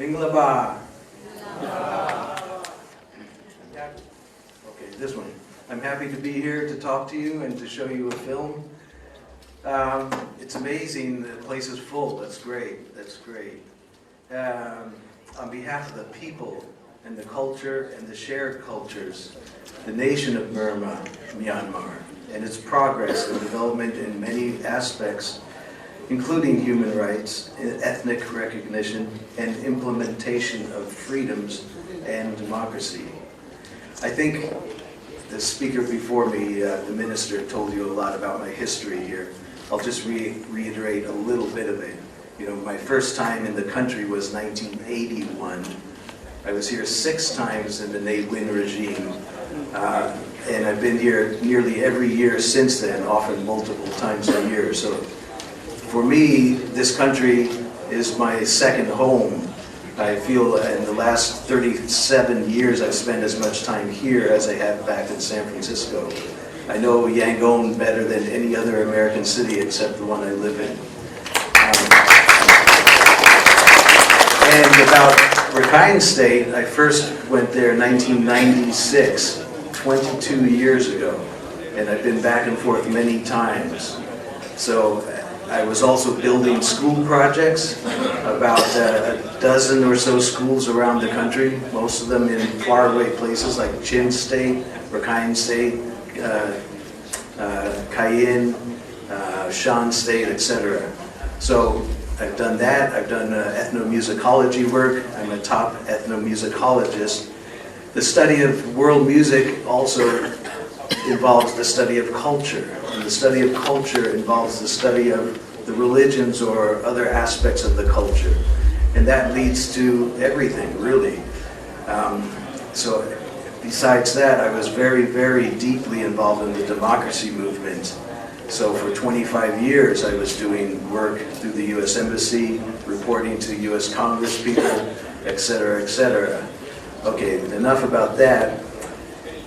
Minglaba. Okay, this one. I'm happy to be here to talk to you and to show you a film. It's amazing, the place is full. That's great, that's great. On behalf of the people and the culture and the shared cultures, the nation of Burma, Myanmar, and its progress and development in many aspects, including human rights, ethnic recognition, and implementation of freedoms and democracy. I think the speaker before me, the minister, told you a lot about my history here. I'll just reiterate a little bit of it. You know, my first time in the country was 1981. I was here 6 times in the Ne Win regime, and I've been here nearly every year since then, often multiple times a year. So for me, this country is my second home. I feel in the last 37 years I've spent as much time here as I have back in San Francisco. I know Yangon better than any other American city except the one I live in. And about Rakhine State, I first went there in 1996, 22 years ago, and I've been back and forth many times. So I was also building school projects, about a dozen or so schools around the country, most of them in faraway places like Chin State, Rakhine State, Cayenne, Shan State, etc. So I've done that. I've done ethnomusicology work. I'm a top ethnomusicologist. The study of world music also involves the study of culture. And the study of culture involves the study of the religions or other aspects of the culture. And that leads to everything, really. So besides that, I was very, very deeply involved in the democracy movement. So for 25 years, I was doing work through the U.S. Embassy, reporting to U.S. Congress people, etc., etc. Okay, enough about that.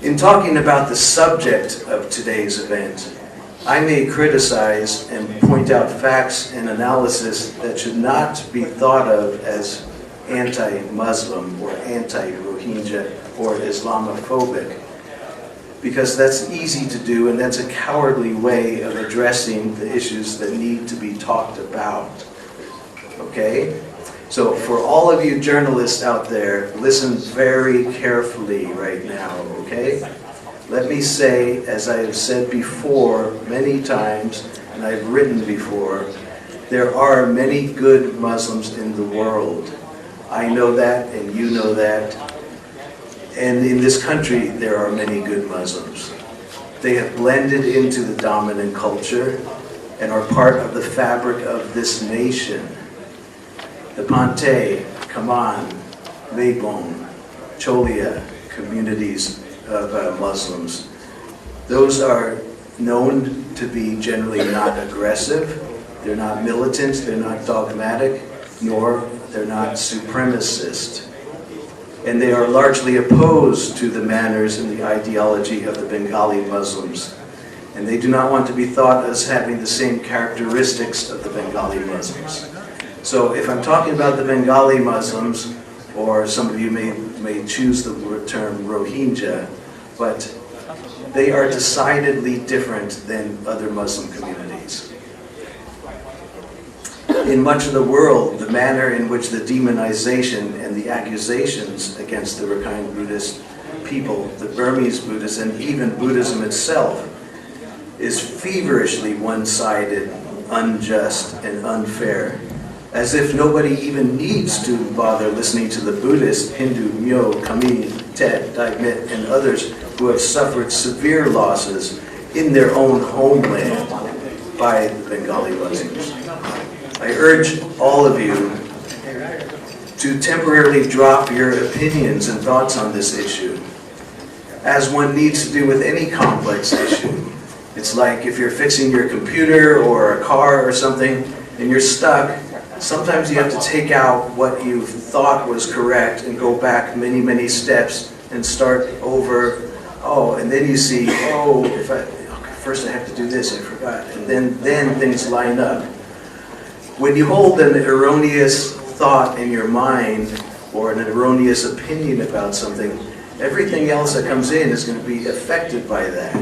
In talking about the subject of today's event, I may criticize and point out facts and analysis that should not be thought of as anti-Muslim or anti-Rohingya or Islamophobic, because that's easy to do and that's a cowardly way of addressing the issues that need to be talked about. Okay? So for all of you journalists out there, listen very carefully right now, okay? Let me say, as I have said before many times, and I've written before, there are many good Muslims in the world. I know that, and you know that. And in this country, there are many good Muslims. They have blended into the dominant culture and are part of the fabric of this nation. The Pante, Kaman, Meibong, Cholia communities of Muslims. Those are known to be generally not aggressive, they're not militant, they're not dogmatic, nor they're not supremacist. And they are largely opposed to the manners and the ideology of the Bengali Muslims. And they do not want to be thought as having the same characteristics of the Bengali Muslims. So if I'm talking about the Bengali Muslims, or some of you may choose the term Rohingya, but they are decidedly different than other Muslim communities. In much of the world, the manner in which the demonization and the accusations against the Rakhine Buddhist people, the Burmese Buddhists, and even Buddhism itself is feverishly one-sided, unjust, and unfair, as if nobody even needs to bother listening to the Buddhist, Hindu, Myo, Kami, Tet, Dai Mit, and others who have suffered severe losses in their own homeland by the Bengali Muslims. I urge all of you to temporarily drop your opinions and thoughts on this issue, as one needs to do with any complex issue. It's like if you're fixing your computer or a car or something and you're stuck, sometimes you have to take out what you thought was correct and go back many, many steps and start over. Oh, and then you see, oh, first I have to do this, I forgot. And then things line up. When you hold an erroneous thought in your mind or an erroneous opinion about something, everything else that comes in is going to be affected by that.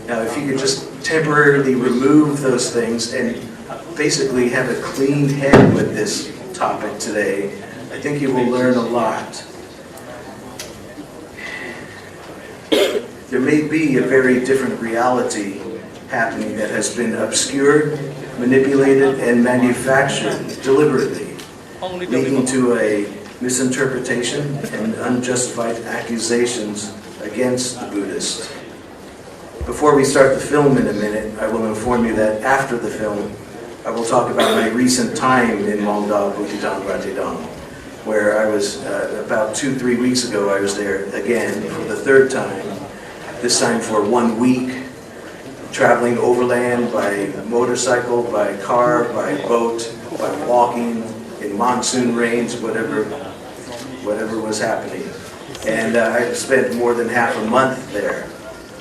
Now, if you could just temporarily remove those things and basically have a clean head with this topic today, I think you will learn a lot. There may be a very different reality happening that has been obscured, manipulated, and manufactured deliberately, leading to a misinterpretation and unjustified accusations against the Buddhists. Before we start the film in a minute, I will inform you that after the film, I will talk about my recent time in Mongdao Bukidang Ratidang, where I was about 2-3 weeks ago. I was there again for the third time, this time for 1 week, traveling overland by motorcycle, by car, by boat, by walking, in monsoon rains, whatever was happening. And I spent more than half a month there.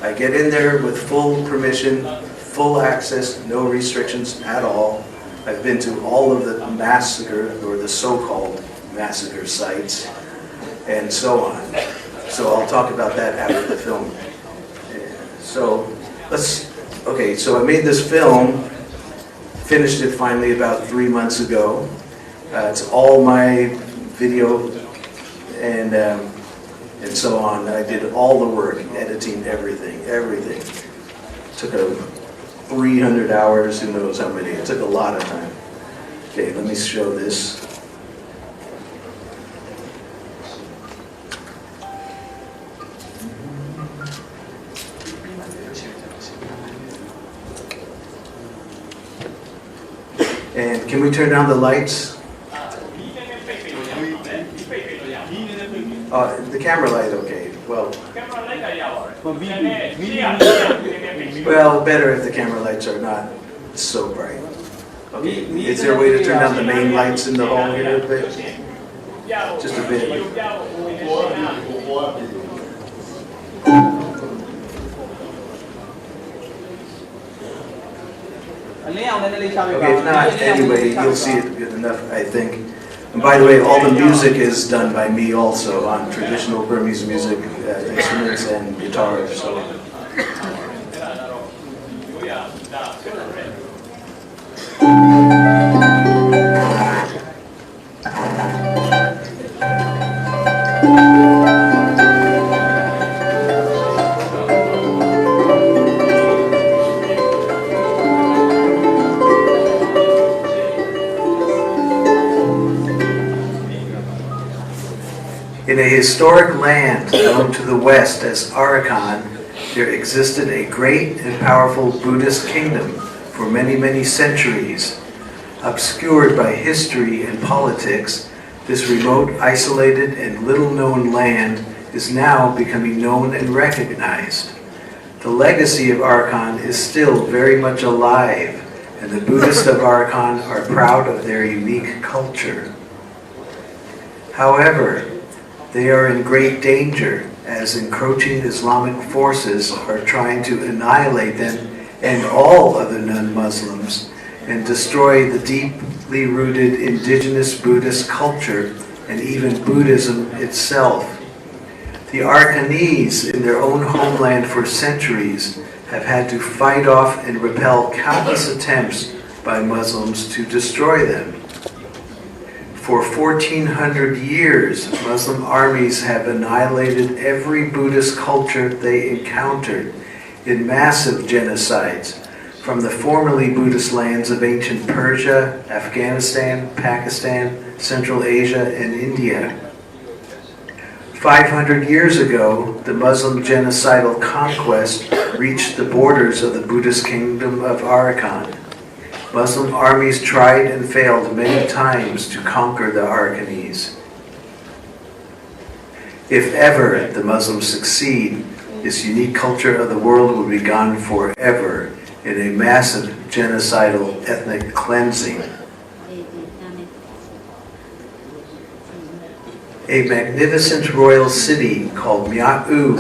I get in there with full permission, full access, no restrictions at all. I've been to all of the massacre, or the so-called massacre sites, and so on. So I'll talk about that after the film. So so I made this film, finished it finally about 3 months ago. It's all my video and so on. I did all the work, editing, everything. Took 300 hours, who knows how many. It took a lot of time. Okay, let me show this. And can we turn down the lights? The camera light, okay. Well, better if the camera lights are not so bright. Okay, is there a way to turn down the main lights in the hall here a bit? Just a bit. Okay, if not, anyway, you'll see it good enough, I think. And by the way, all the music is done by me also on traditional Burmese music, instruments and guitars. So. In a historic land known to the west as Arakan, there existed a great and powerful Buddhist kingdom for many, many centuries. Obscured by history and politics, this remote, isolated, and little-known land is now becoming known and recognized. The legacy of Arakan is still very much alive, and the Buddhists of Arakan are proud of their unique culture. However, they are in great danger as encroaching Islamic forces are trying to annihilate them and all other non-Muslims and destroy the deeply rooted indigenous Buddhist culture and even Buddhism itself. The Arakanese in their own homeland for centuries have had to fight off and repel countless attempts by Muslims to destroy them. For 1,400 years, Muslim armies have annihilated every Buddhist culture they encountered in massive genocides from the formerly Buddhist lands of ancient Persia, Afghanistan, Pakistan, Central Asia, and India. 500 years ago, the Muslim genocidal conquest reached the borders of the Buddhist kingdom of Arakan. Muslim armies tried and failed many times to conquer the Arakanese. If ever the Muslims succeed, this unique culture of the world will be gone forever in a massive genocidal ethnic cleansing. A magnificent royal city called Myat-U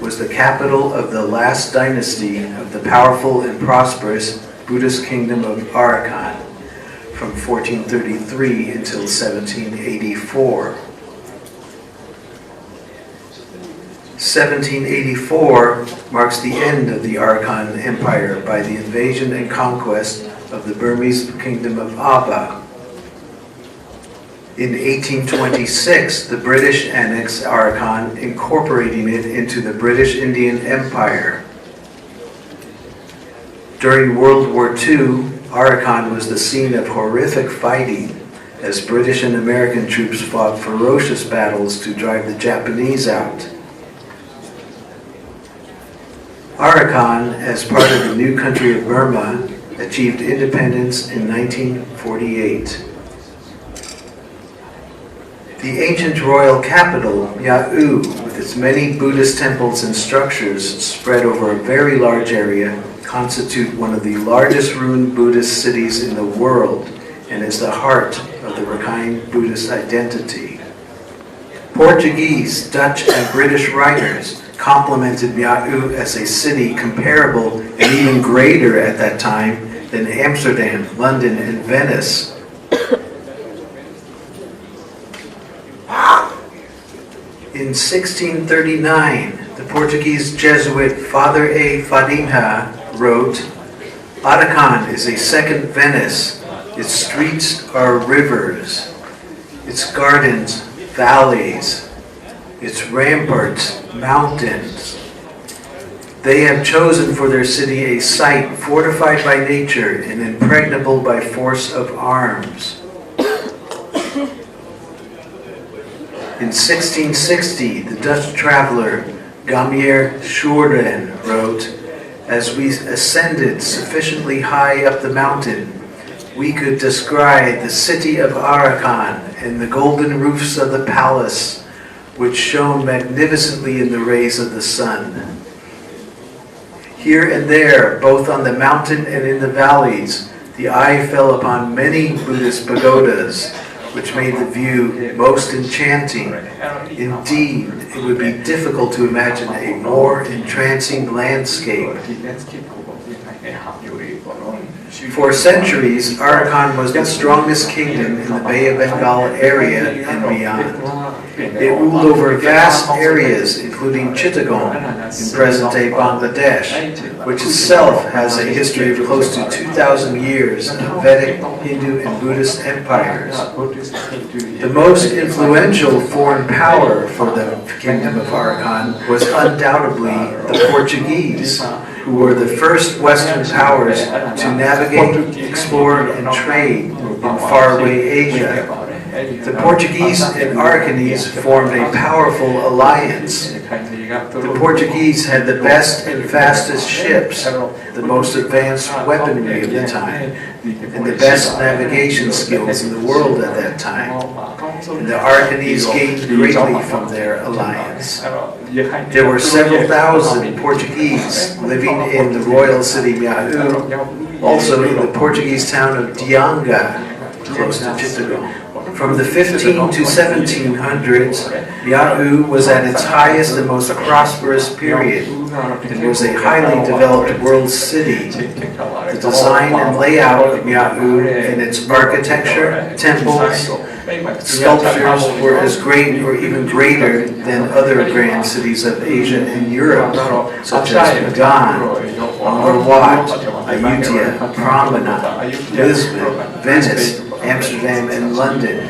was the capital of the last dynasty of the powerful and prosperous Buddhist kingdom of Arakan. from 1433 until 1784. 1784 marks the end of the Arakan Empire by the invasion and conquest of the Burmese kingdom of Aba. In 1826, the British annexed Arakan, incorporating it into the British Indian Empire. During World War II, Arakan was the scene of horrific fighting as British and American troops fought ferocious battles to drive the Japanese out. Arakan, as part of the new country of Burma, achieved independence in 1948. The ancient royal capital, Ya'u, with its many Buddhist temples and structures spread over a very large area, constitute one of the largest ruined Buddhist cities in the world and is the heart of the Rakhine Buddhist identity. Portuguese, Dutch, and British writers complimented Ya'u as a city comparable and even greater at that time than Amsterdam, London, and Venice. In 1639, the Portuguese Jesuit Father A. Fadinha wrote, "Arakan is a second Venice. Its streets are rivers, its gardens valleys, its ramparts mountains. They have chosen for their city a site fortified by nature and impregnable by force of arms." In 1660, the Dutch traveler Gambier Schoorden wrote, "As we ascended sufficiently high up the mountain, we could descry the city of Arakan and the golden roofs of the palace, which shone magnificently in the rays of the sun. Here and there, both on the mountain and in the valleys, the eye fell upon many Buddhist pagodas, which made the view most enchanting. Indeed, it would be difficult to imagine a more entrancing landscape." For centuries, Arakan was the strongest kingdom in the Bay of Bengal area and beyond. It ruled over vast areas, including Chittagong in present-day Bangladesh, which itself has a history of close to 2,000 years of Vedic, Hindu, and Buddhist empires. The most influential foreign power for the kingdom of Arakan was undoubtedly the Portuguese, who were the first Western powers to navigate, explore, and trade in faraway Asia. The Portuguese and Arakanese formed a powerful alliance. The Portuguese had the best and fastest ships, the most advanced weaponry of the time, and the best navigation skills in the world at that time. And the Arakanese gained greatly from their alliance. There were several thousand Portuguese living in the royal city Ya'u, also in the Portuguese town of Dianga, close to Chittagong. From the 15 to 1700s, Ya'u was at its highest and most prosperous period and was a highly developed world city. The design and layout of Ya'u and its architecture, temples, sculptures were as great or even greater than other grand cities of Asia and Europe, such as Magan, Angkor Wat, Ayutthaya, Prambanan, Lisbon, Venice, Amsterdam, and London.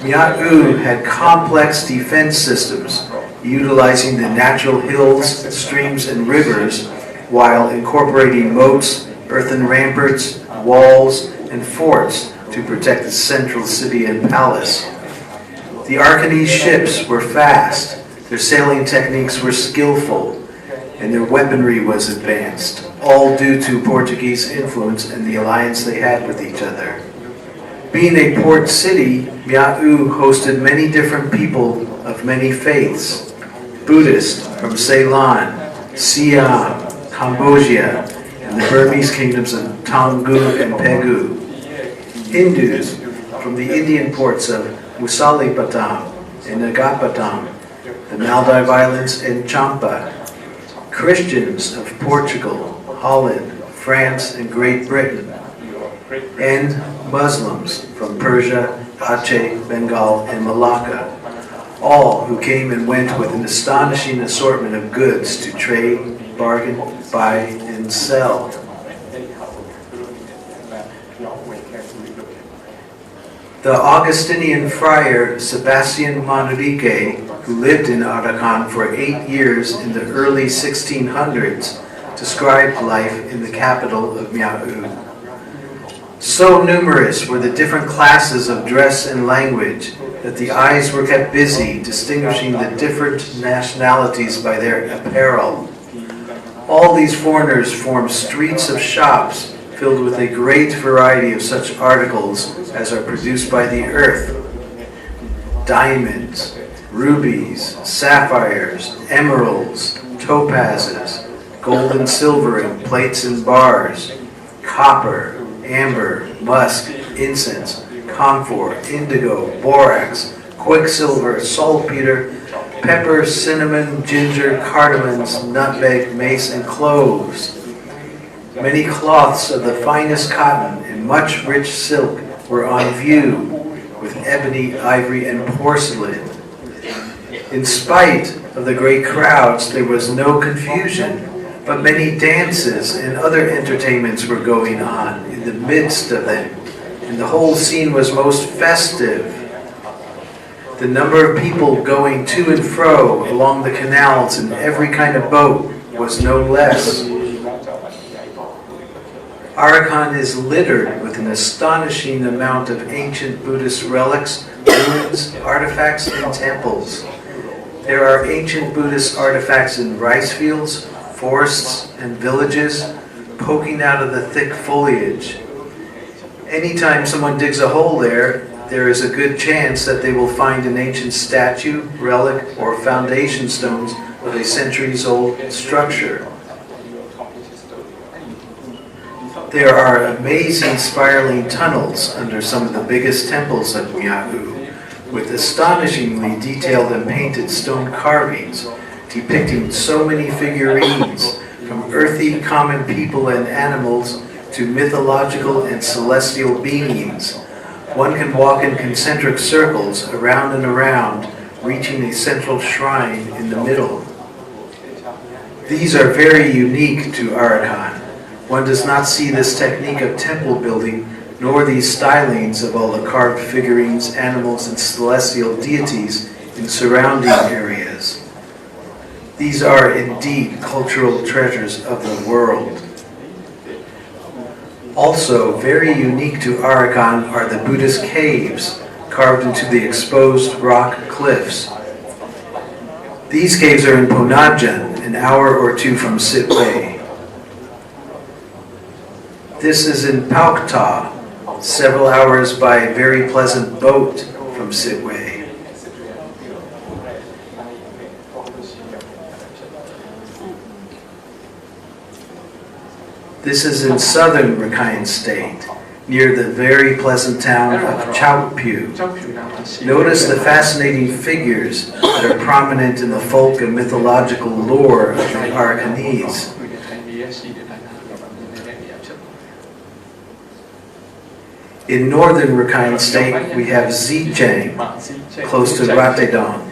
Ya'u had complex defense systems, utilizing the natural hills, streams, and rivers, while incorporating moats, earthen ramparts, walls, and forts to protect the central city and palace. The Arakanese ships were fast, their sailing techniques were skillful, and their weaponry was advanced, all due to Portuguese influence and the alliance they had with each other. Being a port city, Ya'u hosted many different people of many faiths. Buddhists from Ceylon, Siam, Cambodia, and the Burmese kingdoms of Taungoo and Pegu. Hindus from the Indian ports of Musalipatam and Nagapatam, the Maldive Islands and Champa. Christians of Portugal, Holland, France, and Great Britain. And Muslims from Persia, Aceh, Bengal, and Malacca, all who came and went with an astonishing assortment of goods to trade, bargain, buy, and sell. The Augustinian friar Sebastian Manrique, who lived in Arakan for 8 years in the early 1600s, described life in the capital of Mia'u. So numerous were the different classes of dress and language that the eyes were kept busy distinguishing the different nationalities by their apparel. All these foreigners formed streets of shops filled with a great variety of such articles as are produced by the earth: diamonds, rubies, sapphires, emeralds, topazes, gold and silver in plates and bars, copper, amber, musk, incense, camphor, indigo, borax, quicksilver, saltpeter, pepper, cinnamon, ginger, cardamoms, nutmeg, mace, and cloves. Many cloths of the finest cotton and much rich silk were on view, with ebony, ivory, and porcelain. In spite of the great crowds, there was no confusion, but many dances and other entertainments were going on in the midst of them, and the whole scene was most festive. The number of people going to and fro along the canals in every kind of boat was no less. Arakan is littered with an astonishing amount of ancient Buddhist relics, ruins, artifacts, and temples. There are ancient Buddhist artifacts in rice fields, forests, and villages, poking out of the thick foliage. Anytime someone digs a hole there is a good chance that they will find an ancient statue, relic, or foundation stones of a centuries-old structure. There are amazing spiraling tunnels under some of the biggest temples of Mia'u, with astonishingly detailed and painted stone carvings depicting so many figurines, from earthy common people and animals to mythological and celestial beings. One can walk in concentric circles around and around, reaching a central shrine in the middle. These are very unique to Arakan. One does not see this technique of temple building, nor these stylings of all the carved figurines, animals, and celestial deities in surrounding areas. These are indeed cultural treasures of the world. Also, very unique to Arakan are the Buddhist caves carved into the exposed rock cliffs. These caves are in Ponajan, an hour or two from Sittwe. This is in Paukta, several hours by a very pleasant boat from Sittwe. This is in southern Rakhine State, near the very pleasant town of Chaupyu. Notice the fascinating figures that are prominent in the folk and mythological lore of the Arakanese. In northern Rakhine State, we have Zichang, close to Ratedong,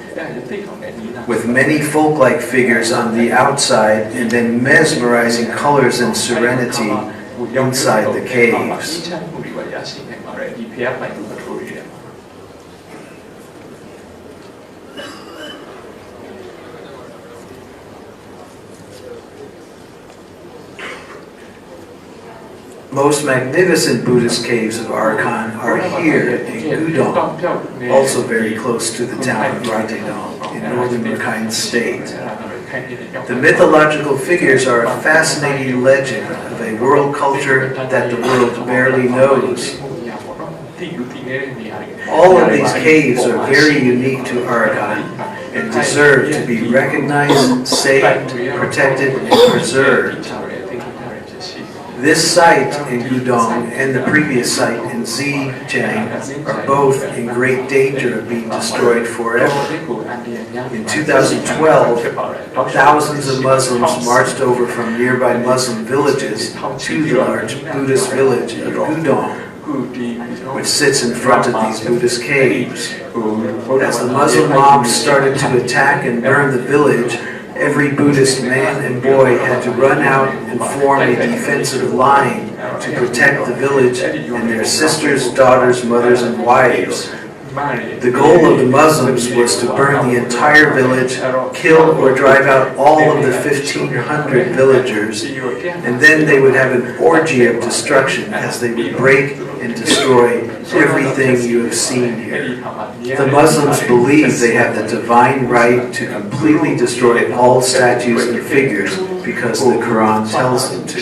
with many folk-like figures on the outside and then mesmerizing colors and serenity inside the caves. Most magnificent Buddhist caves of Arakan are here in Gudong, also very close to the town of Ratedong in northern Rakhine State. The mythological figures are a fascinating legend of a world culture that the world barely knows. All of these caves are very unique to Arakan and deserve to be recognized, saved, protected, and preserved. This site in Gudong and the previous site in Zichang are both in great danger of being destroyed forever. In 2012, thousands of Muslims marched over from nearby Muslim villages to the large Buddhist village of Gudong. which sits in front of these Buddhist caves. As the Muslim mobs started to attack and burn the village, every Buddhist man and boy had to run out and form a defensive line to protect the village and their sisters, daughters, mothers, and wives. The goal of the Muslims was to burn the entire village, kill or drive out all of the 1,500 villagers, and then they would have an orgy of destruction as they would break and destroy everything you have seen here. The Muslims believe they have the divine right to completely destroy all statues and figures because the Quran tells them to.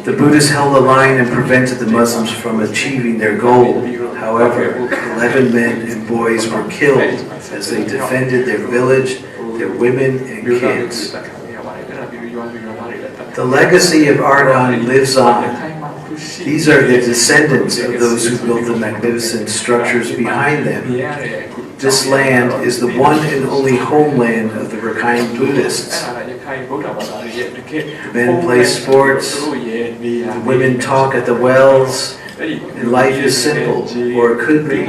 The Buddhists held the line and prevented the Muslims from achieving their goal. However, 11 men and boys were killed as they defended their village, their women and kids. The legacy of Argon lives on. These are the descendants of those who built the magnificent structures behind them. This land is the one and only homeland of the Rakhine Buddhists. The men play sports, the women talk at the wells, and life is simple, or it could be,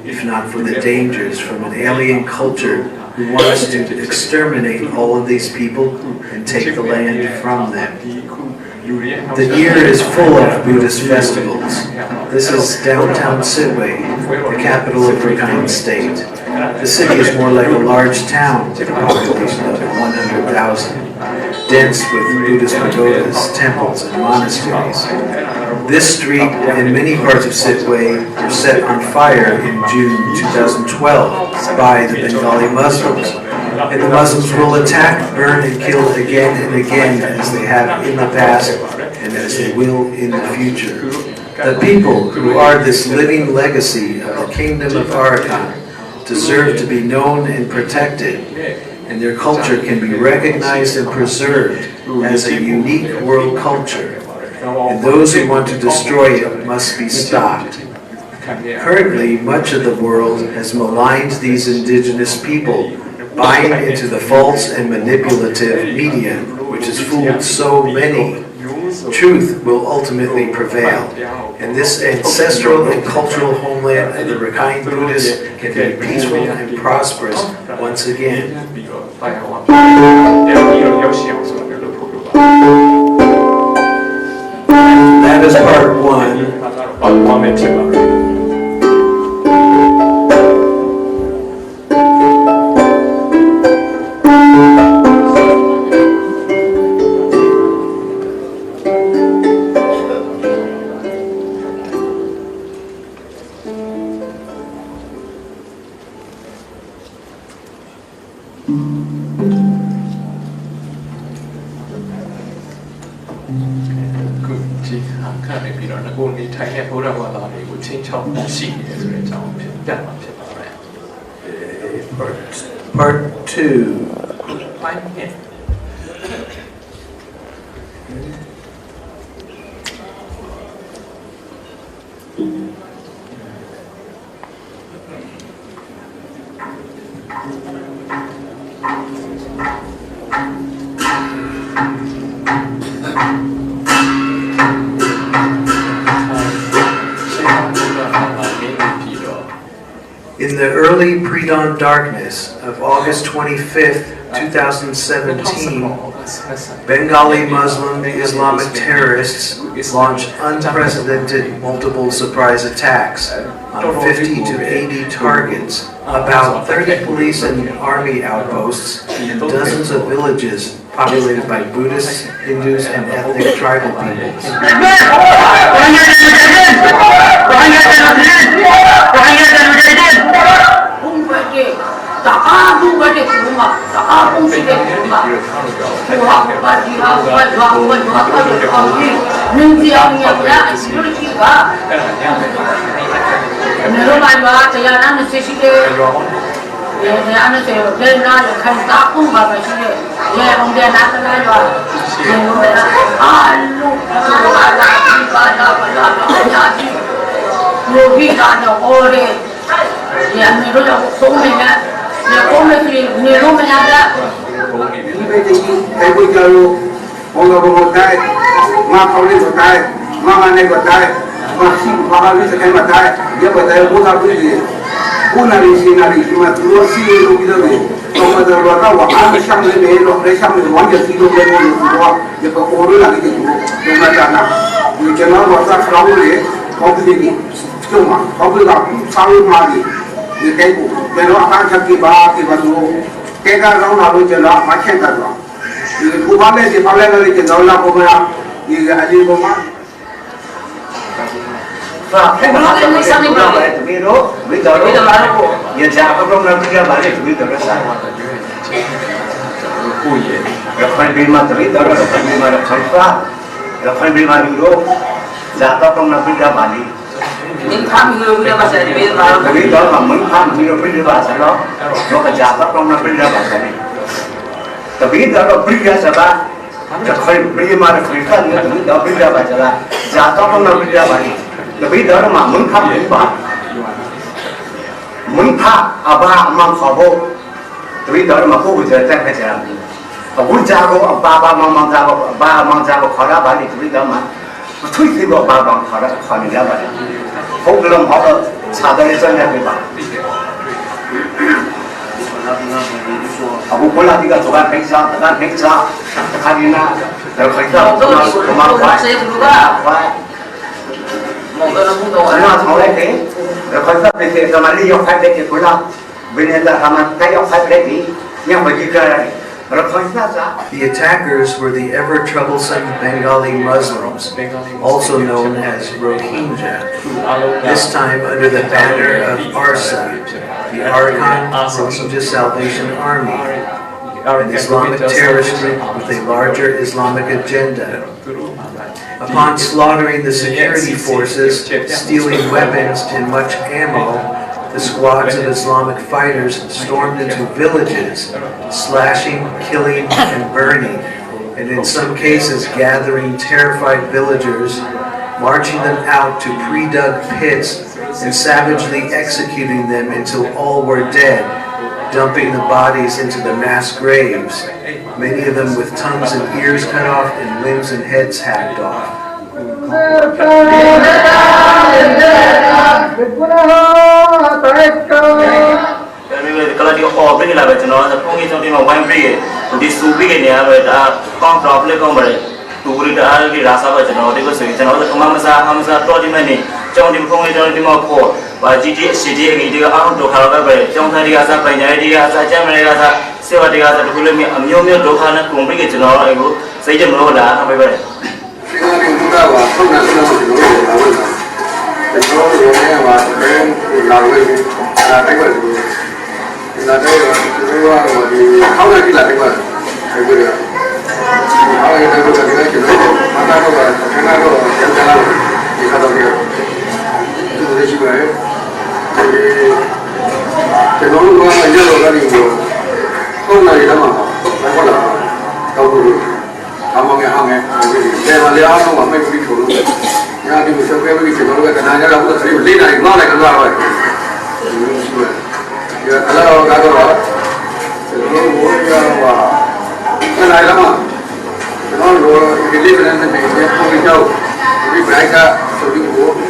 if not for the dangers from an alien culture who wants to exterminate all of these people and take the land from them. The year is full of Buddhist festivals. This is downtown Sittwe, the capital of Rakhine State. The city is more like a large town with a population of 100,000, dense with Buddhist pagodas, temples, and monasteries. This street and many parts of Sittwe were set on fire in June 2012 by the Bengali Muslims. And the Muslims will attack, burn, and kill again and again as they have in the past and as they will in the future. The people who are this living legacy of the kingdom of Arakan deserve to be known and protected, and their culture can be recognized and preserved as a unique world culture. And those who want to destroy it must be stopped. Currently, much of the world has maligned these indigenous people, buying into the false and manipulative media, which has fooled so many. Truth will ultimately prevail, and this ancestral and cultural homeland of the Rakhine Buddhists can be peaceful and prosperous once again. That is part one. Part two. In the early pre-dawn darkness of August 25th, 2017, Bengali Muslim Islamic terrorists launched unprecedented multiple surprise attacks on 50 to 80 targets, about 30 police and army outposts, and dozens of villages populated by Buddhists, Hindus, and ethnic tribal peoples. Mama masih mahal sekali mata dia bertanya bukan begini bukan di sini cuma dua sih itu gitu deh kalau ada orang wah ada sambil belok ada sambil wajah sih itu belok dua dia berkoru lagi gitu dengan dana ini channel WhatsApp selalu deh kau begini cuma kau bilang selalu mari ini kayak belok akan sakit dulu kayak orang lalu jalan macam apa ini kubahnya di bawah lagi jalan lah kubah ini aja kubah Cái đó là người sao mình bảo vì đó bây giờ nó hiện ra có trong năm kia bán thì bây giờ nó sai rồi phải bị mà tới đó là phải bị mà phải phá rồi phải bị mà đi đó giá tao trong năm kia bán đi mình tham người bây giờ mà sẽ bị mà bây giờ mà mình tham người bây giờ bán sao đó nó cái giá tao trong năm kia bán sao đi tại bây giờ nó bây giờ sao ba rồi phải bị mà phải phá nữa bây giờ bây giờ bán sao là giá tao trong năm kia bán đi là bây giờ nó mà muốn thăm những bạn muốn thăm à ba mang khó vô bây giờ mà cô bây giờ đang phải làm và muốn ra cô ba mang ra ba mang ra khó ra bạn thì bây giờ mà thôi thì ba bằng khó ra khó đi ra bạn không cái lòng họ ở xa đây chân nhà với bạn aku pula tiga tukang peksa karina dari peksa Karena tahu lagi, kalau kita beli zaman ini yang kaya lagi pula, beli ada zaman kaya kaya lagi, yang bagi kerana, kalau kita The attackers were the ever troublesome Bengali Muslims, also known as Rohingya, this time under the banner of ARSA, the Arakan Rohingya Salvation Army, an Islamic terrorist group with a larger Islamic agenda. Upon slaughtering the security forces, stealing weapons and much ammo, the squads of Islamic fighters stormed into villages, slashing, killing, and burning, and in some cases gathering terrified villagers, marching them out to pre-dug pits, and savagely executing them until all were dead, dumping the bodies into the mass graves, many of them with tongues and ears cut off and limbs and heads hacked off. Kalau dia open lah macam mana, tapi kalau dia mau main pergi, di subi ke ni ada kau problem kau beri, turi dah di rasa macam mana, dia kau macam mana, kau masa tu di mana ni, jangan di kau jangan di mau kau, baju dia CD ni dia orang tu kalau beri, jangan tadi rasa banyak dia rasa macam mana rasa, siapa dia rasa tu boleh miu tu kalau nak kau pergi macam mana itu, saya je mahu dah apa beri. Dengan kita wah, kau nak kita mesti dulu lawan. Kalau orang yang wah, orang lawan ni, nak tengok dulu. Nak tengok, dulu wah, di kau nak kita tengok, tengok dia. Kalau kita tengok kita, mana tu yang jalan di kata dia. Itu boleh juga. Jadi, kalau orang ajar orang ni, kau nak kita mana? Kau nak kau dulu. Among yang hangat, saya melihat orang memang begitu dulu. Yang di musim kaya begitu dulu, kerana orang tu sering beli dari mana nak keluar. Ya kalau orang dulu yang wah, kenal lama. Kenal dulu, beli benda ni dia pun tahu. Beli berapa, beli dulu.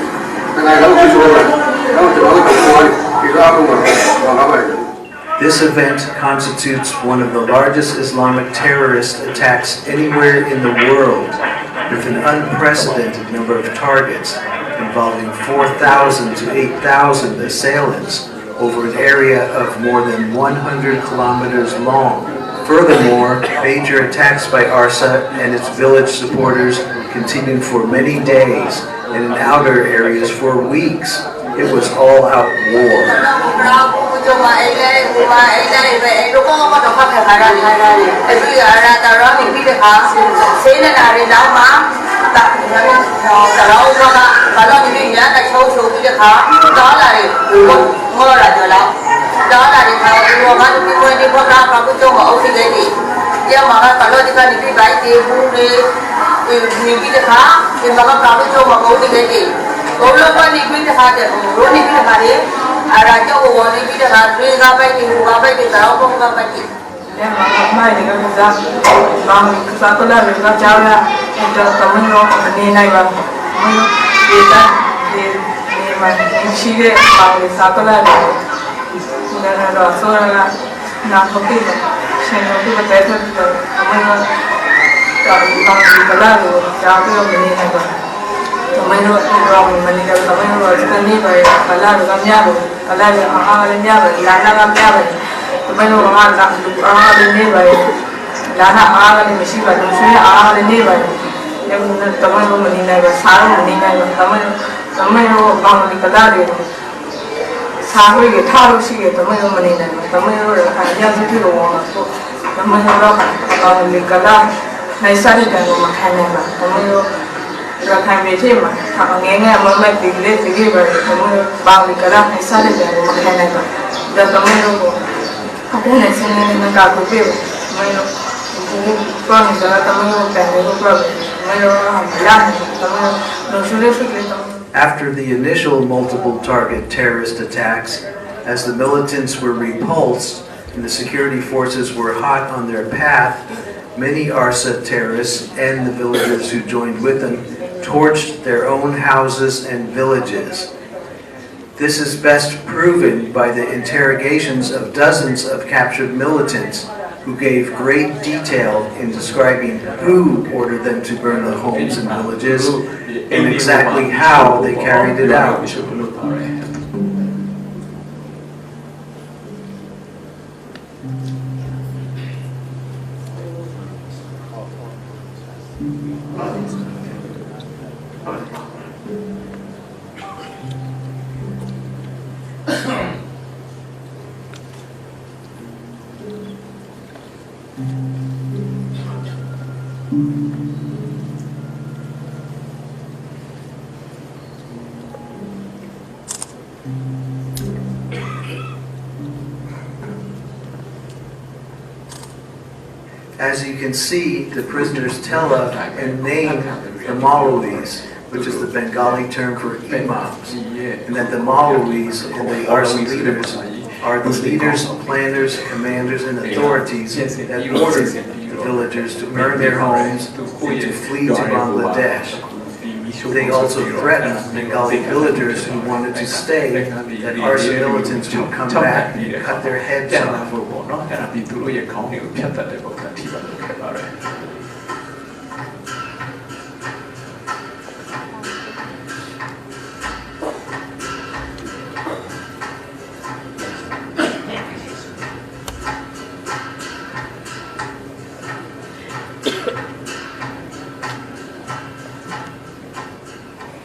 Kenal lama begitu orang. Kalau terlalu keluar, kita aku apa? This event constitutes one of the largest Islamic terrorist attacks anywhere in the world, with an unprecedented number of targets involving 4,000 to 8,000 assailants over an area of more than 100 kilometers long. Furthermore, major attacks by ARSA and its village supporters continued for many days, and in outer areas for weeks. It was all-out war. Mai dengan mudah, satu lah kita cakap untuk temen orang ini naik bang, kita mà chỉ để bảo để sao có lại được nên là số là làm không kịp xem nó cứ bật thôi rồi mình nó chọn bằng cái là được chọn cái mình này rồi mình nó rồi mình đi đâu mình rồi cái này vậy cái là được làm nhà rồi cái là được làm nhà rồi làm nhà rồi mình nó làm lên đây vậy là lên mình chỉ phải đúng suy lên đây vậy nhưng tụi mình này rồi sáng mình này rồi tụi mình bằng cái là được sáng cái thao được gì tụi mình này tụi mình rồi hàng nhà gì đó tụi mình rồi bằng cái là này sáng thì cái mà khai này mà tụi mình rồi khai về thế mà nghe mà mày tìm vậy tụi mình bằng cái là này sáng thì cái mà khai này mà giờ tụi mình rồi không có này xin nên cả tụi mình con thì là tụi mình cái này cũng rồi mình rồi làm tụi mình rồi suy nghĩ After the initial multiple target terrorist attacks, as the militants were repulsed and the security forces were hot on their path, many ARSA terrorists and the villagers who joined with them torched their own houses and villages. This is best proven by the interrogations of dozens of captured militants who gave great detail in describing who ordered them to burn the homes and villages and exactly how they carried it out. As you can see, the prisoners tell us and name the Maulawis, which is the Bengali term for imams, and that the Maulawis and the ARSA leaders are the leaders, planners, commanders, and authorities that ordered the villagers to burn their homes and to flee to Bangladesh. They also threatened Bengali villagers who wanted to stay that ARSA militants would come back and cut their heads off.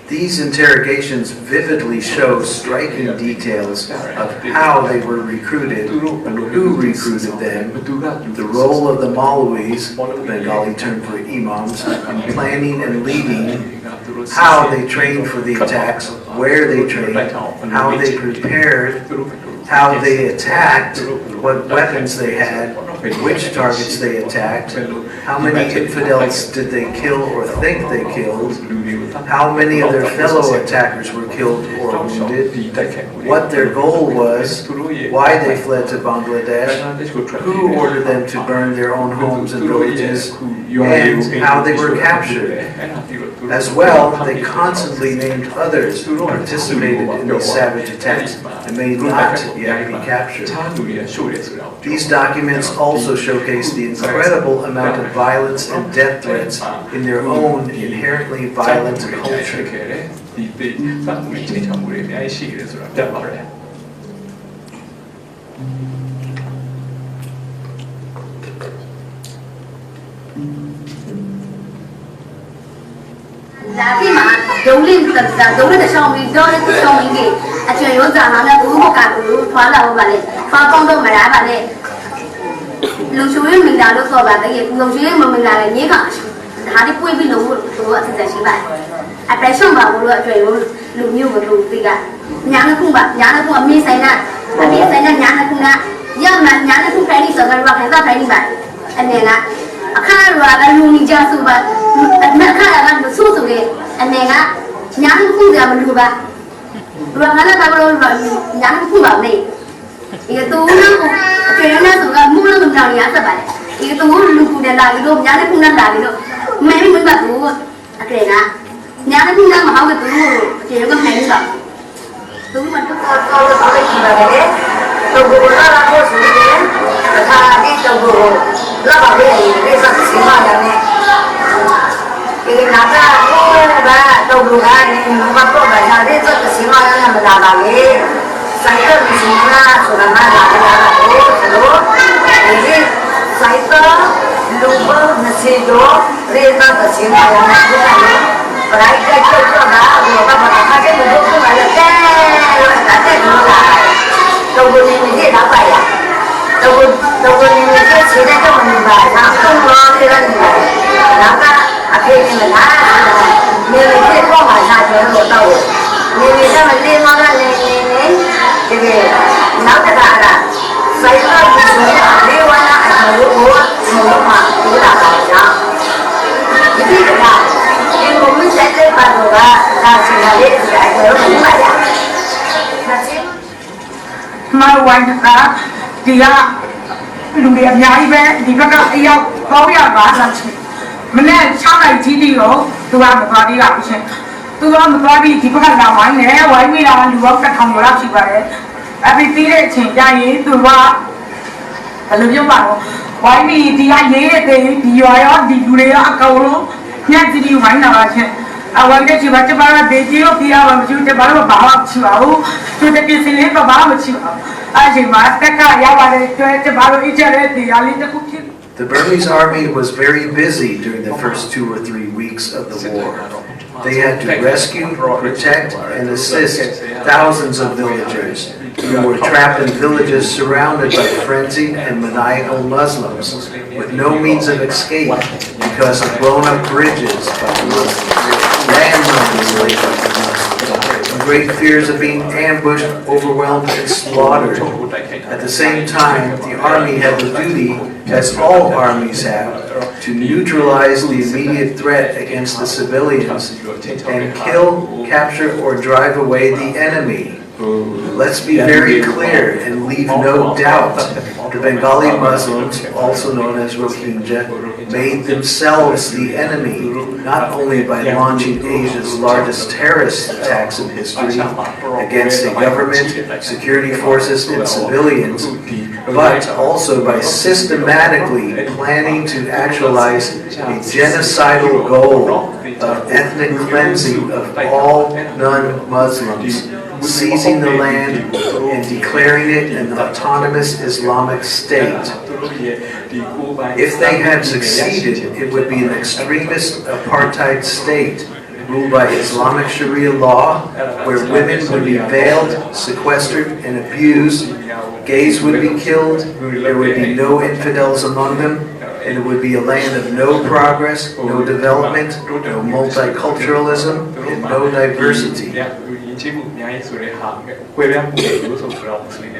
These interrogations vividly show striking details of how they were recruited, who recruited them, the role of the Maulawis, the Bengali term for imams, in planning and leading, how they trained for the attacks, where they trained, how they prepared, how they attacked, what weapons they had, which targets they attacked, how many infidels did they kill or think they killed, how many of their fellow attackers were killed or wounded, what their goal was, why they fled to Bangladesh, who ordered them to burn their own homes and villages, and how they were captured. As well, they constantly named others who participated in these savage attacks and may not yet be captured. These documents also showcase the incredible amount of violence and death threats in their own inherently violent culture. Khi mà giống lên tại sao mình do cái sao mình kì chuyện yếu giảm nó là cũng một cả cũng thoáng là bạn này thoáng con đâu mà đá bạn này lúc chú ấy mình đã được rồi bạn cái gì lúc chú ấy mà mình là nhớ cả há đi quay đi lúc tôi thì giải trí bạn à phải xong bảo một loại chuyện lúc nhiều một lúc gì cả nhà nó không mi say na mi say na nhà nó không na giờ mà nhà nó không phải đi sợ cái hoặc là phải đi bạn anh này là khá là cái luôn đi ra số bạn mẹ khá là cái số số cái anh này là nhà nó không ra mình luôn bạn rồi hắn là bao lâu rồi nhà nó không bảo này cái tôi nó chuyện nó số cái mua nó mình làm nhà sao bạn cái tôi lúc này là cái đồ nhà nó không làm cái đồ mẹ mình bảo tôi cái này là nhà nó không làm mà không cái tôi chuyện nó hay lắm သူမှတော့တော့လည်းကြည့်ပါတယ်တော့ဘုရားလာဖို့ဆိုရင်ဒါဒီတော့ဘုလာပါလေဒီစက်စီမရတယ်ဒီနာတာကိုဘာတော့ဘုရားနေမတော့ဘာသာတဲ့စက်စီမရတယ်မလာပါလေဆိုင်ကစီမဆိုတာမှလာတာတော့ဆိုတော့ဒီဆိုင်ကလူဘမစီတော့ရေတာစီမရတယ်ဆိုတာပရိုက်ကချက်တော့ဘာလို့ဘာမှမခက်ဘူးလို့ပြောရတယ်ဒါတဲ့လို့လားတော့ဘုရားနေလာပါရတော့နေနေခြေတဲ့တော့မနေပါဘူး။တော့တော့ရရတယ်။ဒါကအဖေကလည်းလား။နေနေဖြစ်ပေါ်မှာရှာတယ်လို့တော့နေနေကမလေးမကနေနေဒီကနောက်တခါကစိုက်တော့ဒီလိုလေးဝနာအကျိုးကိုဘောမှာဒီလာပါကြ။ဒီကဒီလိုမျိုးဆက်တဲ့ပါတော့ကဒါချင်တယ်ဒီအကျိုးကိုမရဘူး။ဒါချင်းမဝိုင်းတာဒီကလူတွေအများကြီးပဲဒီဘက်ကအရောက်950လောက်ရှိမနေ့6နိုင်ကြီးတီကိုသူကမသွားသေးပါဘူးရှင်သူကမသွားပြီးဒီဘက်ကလာဝိုင်းနေဝိုင်းမိတာလူပေါင်း1000ကျော်လောက်ရှိပါတယ်အပြီးပြီးတဲ့အချိန်ကျရင်သူကဘယ်လိုပြောပါတော့ဝိုင်းမိဒီကရေးတဲ့ဒီရွာရောဒီလူတွေရောအကောင်လုံးညကြီးတီဝိုင်းလာပါရှင်အဝိုင်းတဲ့ချိပါကျပါဒေကြီးရောပြရမှာမရှိဘူးကျပါတော့ဘာမှမရှိပါဘူးသူတကယ်စင်းလေးဘာမှမရှိပါဘူးThe Burmese army was very busy during the first 2 or 3 weeks of the war. They had to rescue, protect, and assist thousands of villagers who were trapped in villages surrounded by frenzied and maniacal Muslims with no means of escape because of blown-up bridges by the Muslims, landmines laid by the Muslims, and great fears of being ambushed, overwhelmed, and slaughtered. At the same time, the army had the duty, as all armies have, to neutralize the immediate threat against the civilians and kill, capture, or drive away the enemy. Let's be very clear and leave no doubt. The Bengali Muslims, also known as Rohingya, made themselves the enemy, not only by launching Asia's largest terrorist attacks in history against the government, security forces, and civilians, but also by systematically planning to actualize a genocidal goal of ethnic cleansing of all non-Muslims, seizing the land and declaring it an autonomous Islamic state. If they had succeeded, it would be an extremist apartheid state ruled by Islamic Sharia law, where women would be veiled, sequestered, and abused, gays would be killed, there would be no infidels among them, and it would be a land of no progress, no development, no multiculturalism, and no diversity.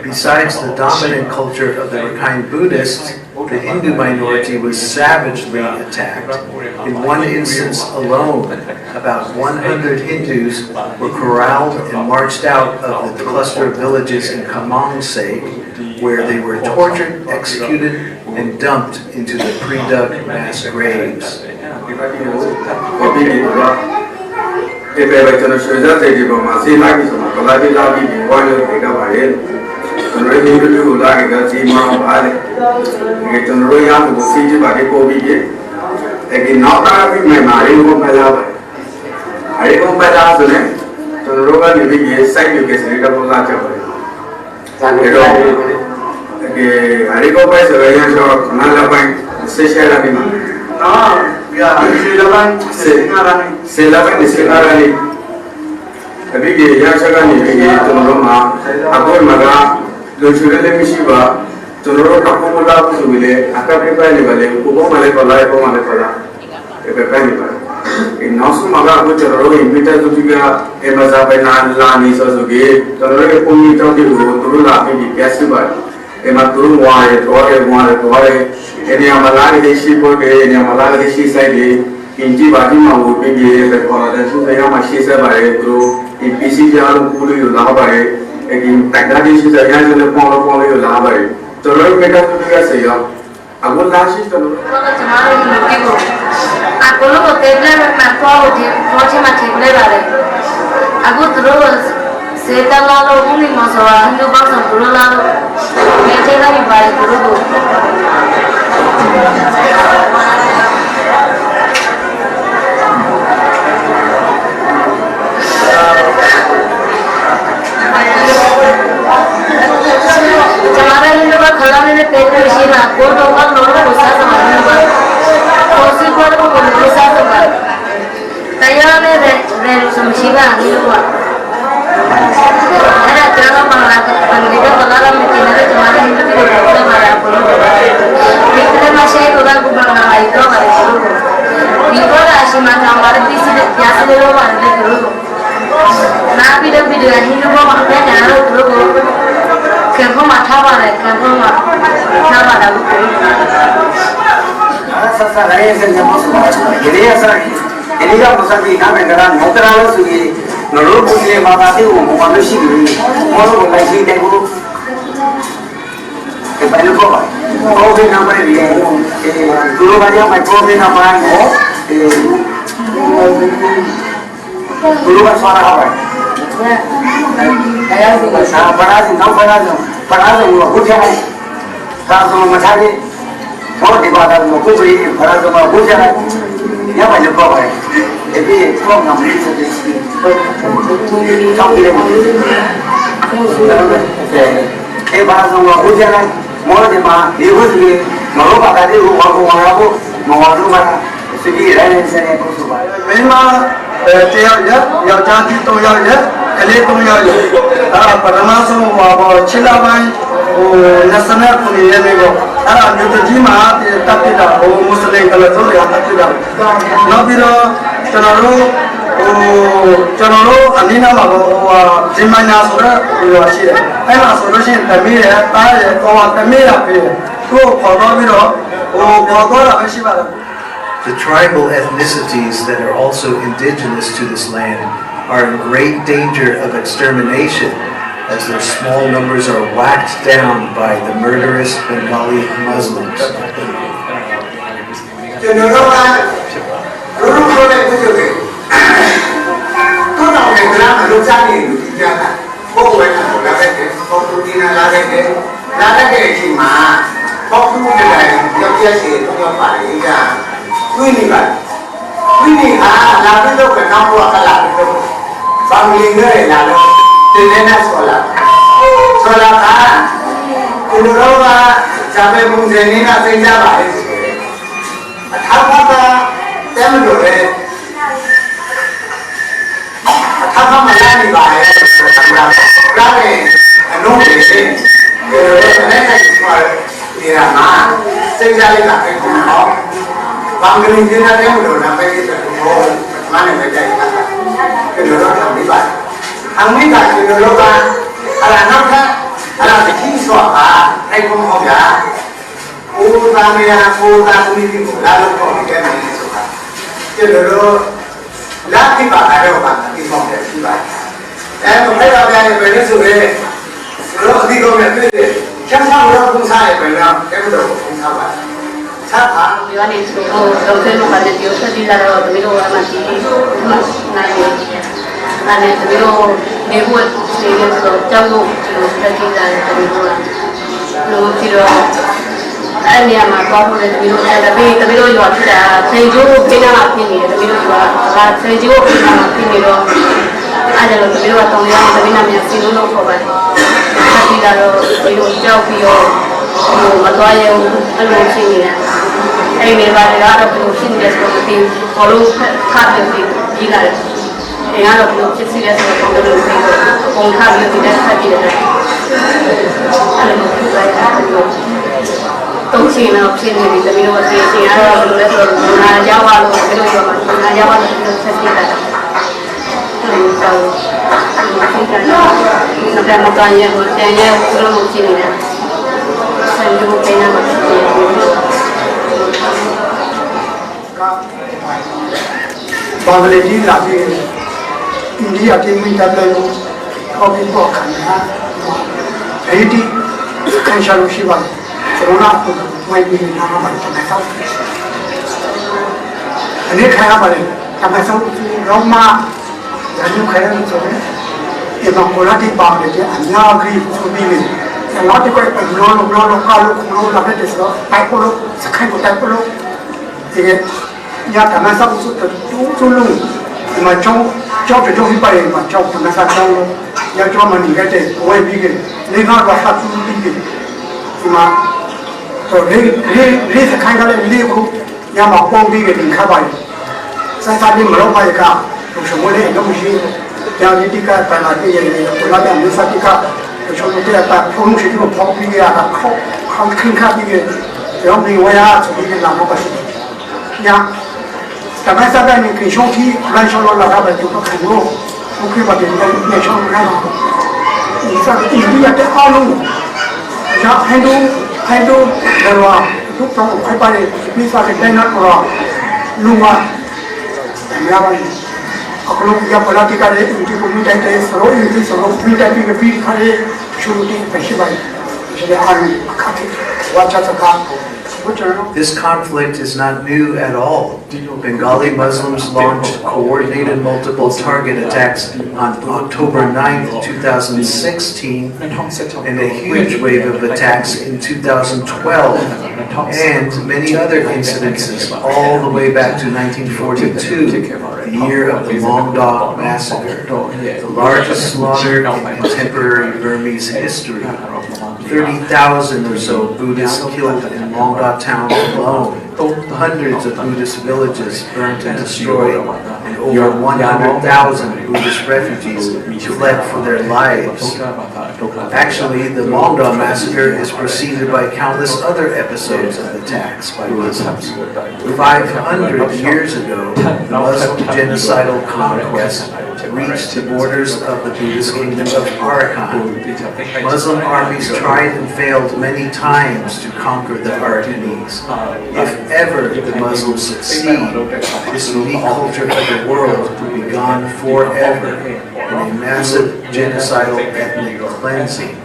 Besides the dominant culture of the Rakhine Buddhists, the Hindu minority was savagely attacked. In one instance alone, about 100 Hindus were corralled and marched out of the cluster of villages in Kamangse, where they were tortured, executed, and dumped into the pre-dug mass graves. ဒီပဲကျွန်တော်ရွှေစက်တွေပေါ်မှာဈေးလိုက်ပြီးဆိုတော့လာပြီးဝိုင်းလို့ပြေတော့ပါရဲ့ကျွန်တော်ဒီလိုလိုလာကြဈေးမအောင်ပါလေဒီကျွန်တော်ရမှုကိုစီးကြပါလေပို့ပြီးရဲ့အဲဒီနောက်တာပြီးမှမာရီကိုမလာပါအဲဒီကိုမလာဆိုရင်ကျွန်တော်ကနေပြီးရဲ့ site ကိုစနေတော့လာကြပါလေဇာနေတော့အဲဒီကိုပဲဆိုရင်တော့ခဏလောက်ပိုင်းဆက်ရှယ်လာပြီးမှာနော်ပြာစေလာပိုင်းစေလာပိုင်းအဘိဓိရချက်ကနေပြီးကျွန်တော်တို့မှာအခုမှကလူချူလည်းမရှိပါကျွန်တော်တို့ကပုံမလာဘူးဆိုပြီးလေအကပိပိုင်နေပါလေကိုပုံမလေးပေါ်လာပုံမလေးပေါ်လာဒီပဲပဲနေပါဒီနောက်ဆုံးမှာကအခုကျွန်တော်တို့မီတာသူကအမဇာပဲလာနေဆိုပြီးကျွန်တော်တို့ရဲ့ပုံကြီးတောင်းတဲ့ကိုသူတို့လာပြီးပြစီပါတယ်အမသူတို့ဝါရဲတော့အဲဒီအမလာလေးရှိဖို့ကအဲဒီအမလာလေးရှိဆိုင်ပြီးအင်ဂျီဘာဒီမှာဝင်ပြီးပဲပေါ်လာတဲ့သူတွေကမှရှိစပါတယ်သူတို့ဒီ PC ကြောင်းကိုလို့လာပါတယ်အဲဒီတက်တာရှိစရာဆိုတဲ့ပေါ်လို့လာပါတယ်ကျွန်တော်တို့မိသားစုတွေကဆေးရောအခုလာရှိကျွန်တော်တို့ကျွန်တော်တို့ဒီကိုအခုလို့တေးပလက်မှာပေါ်လို့ဒီပေါ်ချင်မှထည့်ပလက်ပါတယ်အခုသူတို့ Setalalo uli masawa Hindu bangsa pululalo metela di balik dulu. Kemarin Hindu bang kalau ini petu sih lah, kau tahu kan lolo besar sama Hindu bang, kau sih kau tahu kau besar sama, kayak ini sama siapa Hindu bang. Ada cara pendidikan kalau mencari kemarin itu tidak boleh marah pun. Kita masih itu kan bukan nama itu kali dulu. Itu rasih mana marah di sini biasa dulu marah dulu. Nabi dah video ini juga makanya nyala dulu. Kenapa mata marah? Kenapa marah dulu? Sasa kaya sen jamu semua. Jadi asal ini kan masa di kami kerana motor sugi nolok punya mata tu manusia ni, malu manusia tu. Kepada kau, kau ni nama dia. Dulu banyak macam kau ni nama kau. Dulu kan suara apa? Panas, hujan. Kalau macam ni, kau di bawah tu, kau beri panas hujan. Yang banyak kau ni. Tapi kau nama dia sendiri. Kau pilih mana? Bahasa orang hujan, mau di mana? Ibu sendiri, malu pada dia, orang mau mana? Segi lain saya kau suka. Memang tiap yang jadi tu yang kali tu yang permasalahan apa cilaman, nasional pun ini ni. Ada ni tu jima tapi dah Muslim kalau tu yang tapi dah. Nabi cenderung ani nama jima nya sudah luas ya. Ayah sudah sih tapi ya, kau tapi apa? Kau kalau biro, kau apa sih baru? The tribal ethnicities that are also indigenous to this land are in great danger of extermination as their small numbers are whacked down by the murderous Bengali Muslims. Quini lalu tu kenapa buat kalah tu? Bangling ni lalu tidak sekolah kan? Kulurwa sampai mungkin nak senja baik. Apa temu dulu? Apa malah ni baik? Kerana nung ni, kerana sekolah ni ramah senja lagi tak kau. Bangling ni nak temu dulu sampai kita mana berjaya kata. Kedua kami baik. Kami tak kedua kan. Kalau nak kalau di suaka, saya pun mau ya. Utamanya ini lalu kau ikan ini suka. Kedua lagi pakai apa? Ini mau jadi baik. Mungkin apa yang benar sudah. Kalau di kau ni, siapa orang pun saya benar, saya betul pun saya. Iwan itu, dokter mau kerja di hospital di dalam tu, orang mati, naik. Ane tu ibu sini tu jauh lagi dari tempat lalu kira ane ama kau pun tu tapi jual tidak saya jual kena mati ni tapi jual saya jual kena mati ni ada lo tapi atau yang tapi namanya sini lo kau balik tapi lalu jauh kio matua yang lalu sini ini balik ada pun sini dia seperti kalau kat dia gila yang ada pun sini dia seperti orang kat dia tidak sakit ada mungkin saya tong sini nak sini ni tapi lo sini ada lo nak Jawa lo tapi lo nak Jawa lo sakit ada tahu mungkin makanya lo sini ni saya juga pengen Bangladesh lagi India ke minta lalu kami buat kerana Haiti kan selalu siapa corona tu mai di nama macam macam ini kaya apa ni? Macam macam Roma jadi kaya tu ဒီမှာကိုလာတိပါတယ်အများကြီးဆိုပြီးနေနောက်တစ်ခါလောလောကာလို့ခုလို့လာတဲ့ဆိုတော့တိုက်ဖို့လို့စခိုင်းကိုတိုက်ဖို့လို့ဒီကညတမဆောက်စုတူလုံးဒီမှာကြောက်ပြီးပါတယ်မှာကြောက်တမဆောက်ကြောင်းလို့ရကြောင်းမနေခဲ့တဲ့ဝယ်ပြီးကလေငါတော့ဖတ်သူပြီးဒီမှာတော့လေစခိုင်းကလည်းလေခုညမှာပုံပြီးကတင်ခါပါတယ်စမ်းပြီးမလို့ပါရကလို့ရှမလေးတော့မရှိညာတိကပနာတိရဲ့ကိုလာတဲ့မစတိကကျွန်တော်တို့ကဖုန်းရှိလို့ပေါပြီးရတာခေါခင်းခါပြီးရောပြီးဝရဆိုပြီးလာတော့ပါရှိညာတမန်စားတဲ့ကိရှုံးကြီးလမ်းရှောင်းလာတာပဲကျွန်တော်ကတော့โอเคပါတယ်ညရှောင်းလာတော့ဒီစားတိရတဲ့အားလုံးညာဟန်ဒိုတော့သူ့တော့ဖိုက်ပါလေဒီစားတဲ့တိုင်းတော့လူမများပါအခုလုံးကပလာတိကလည်းဒီကိုမြင်တဲ့ဆိုတော့ဒီဆိုတော့မြင်တဲ့ပြီးခါလေးရှုပ်တင်ပဲရှိပါတယ်ဒီအားလုံးအခါကြီးဝါချတ်က This conflict is not new at all. Bengali Muslims launched coordinated multiple target attacks on October 9th, 2016, and a huge wave of attacks in 2012, and many other incidences all the way back to 1942, the year of the Mongda massacre, the largest slaughter in contemporary Burmese history. 30,000 or so Buddhists killed in Mongda town alone, hundreds of Buddhist villages burnt and destroyed, and over 100,000 Buddhist refugees fled for their lives. Actually, the Mongda massacre is preceded by countless other episodes of attacks by Muslims. 500 years ago, the Muslim genocidal conquest reached the borders of the Buddhist kingdom of Arakan. Muslim armies tried and failed many times to conquer the Arakanese. If ever the Muslims succeed, this unique culture of the world will be gone forever in a massive genocidal ethnic cleansing.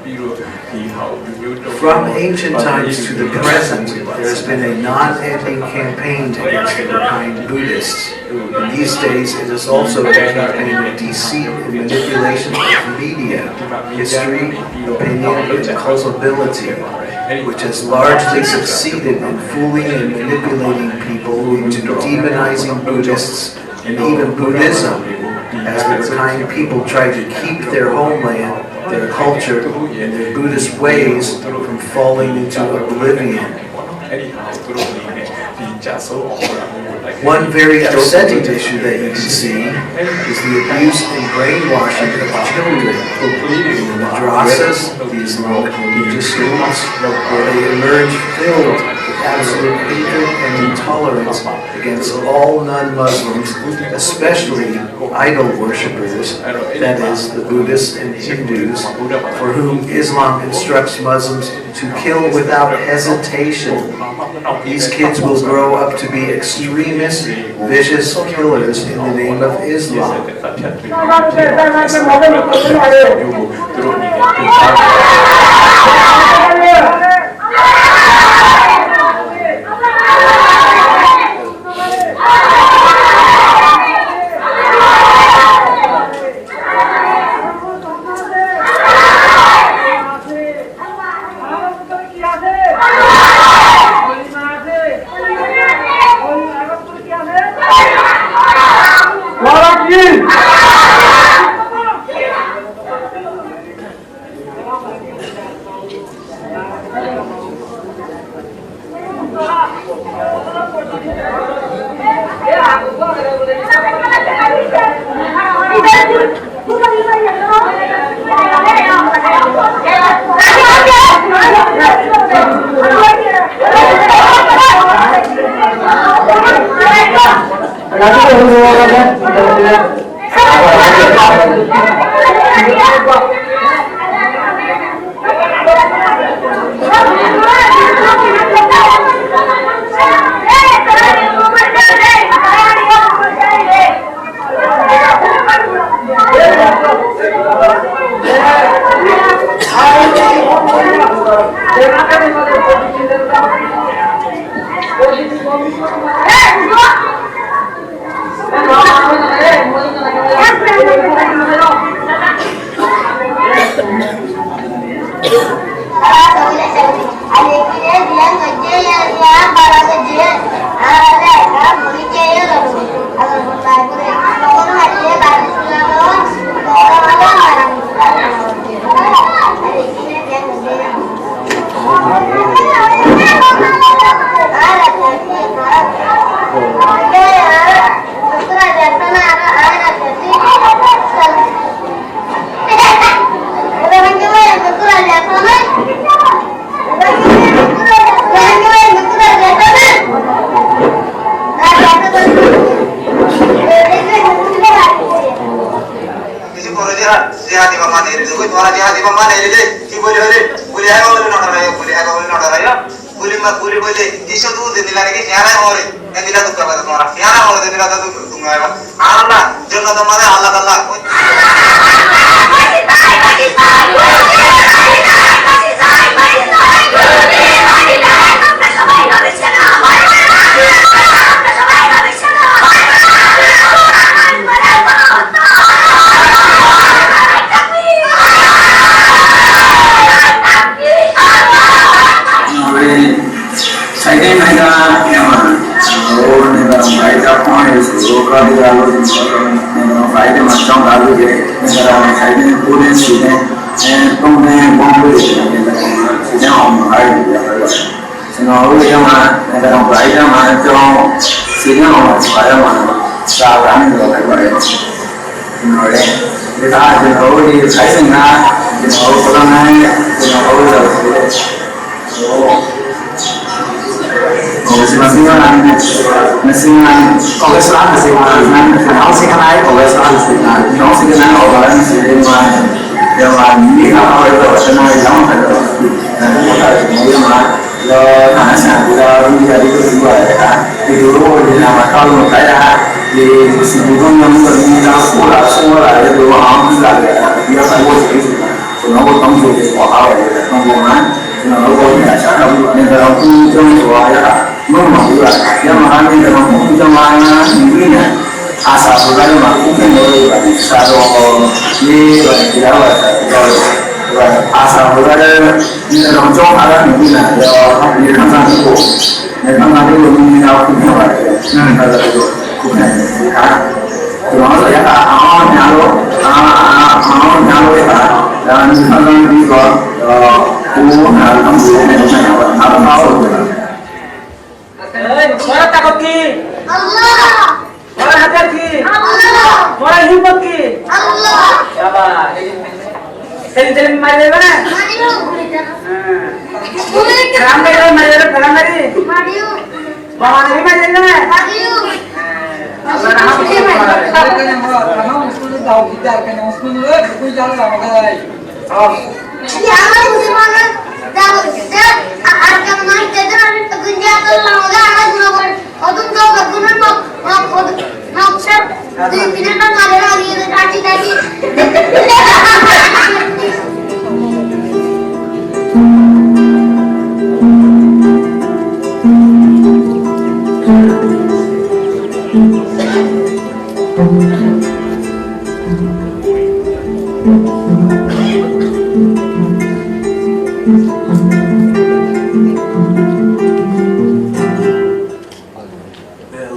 From ancient times to the present, there has been a non-ending campaign against the Rakhine Buddhists. In these days, it is also a campaign of deceit and manipulation of media, history, opinion, and culpability, which has largely succeeded in fooling and manipulating people into demonizing Buddhists and even Buddhism, as the Rakhine people try to keep their homeland, their culture, and their Buddhist ways from falling into oblivion. One very upsetting issue that you can see is the abuse and brainwashing of children in the madrasas, the Islamic religious schools, where they emerge filled with absolute hatred and intolerance against all non-Muslims, especially idol worshippers, that is, the Buddhists and Hindus, for whom Islam instructs Muslims to kill without hesitation. These kids will grow up to be extremist, vicious killers in the name of Islam. jihad imam ini itu orang jihad imam ini itu boleh apa boleh nak raya boleh isu tu jadi lagi siapa orang yang tidak tu kerana orang siapa orang yang tidak tu tunggu apa Allah jangan tu mana Allah Allah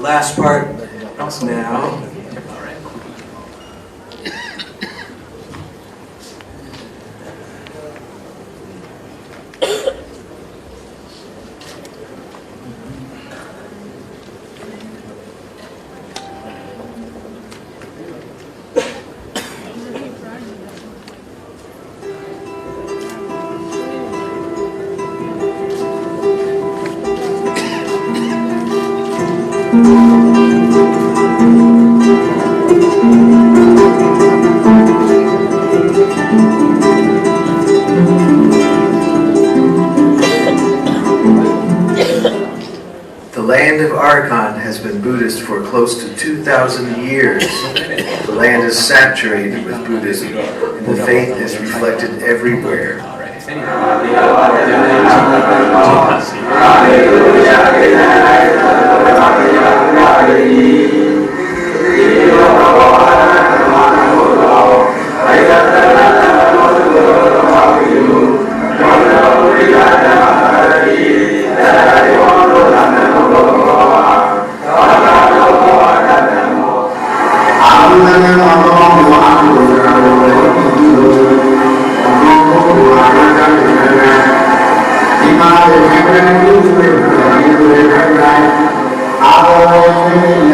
Last part now. Buddhist for close to 2,000 years. The land is saturated with Buddhism, and the faith is reflected everywhere. Amen.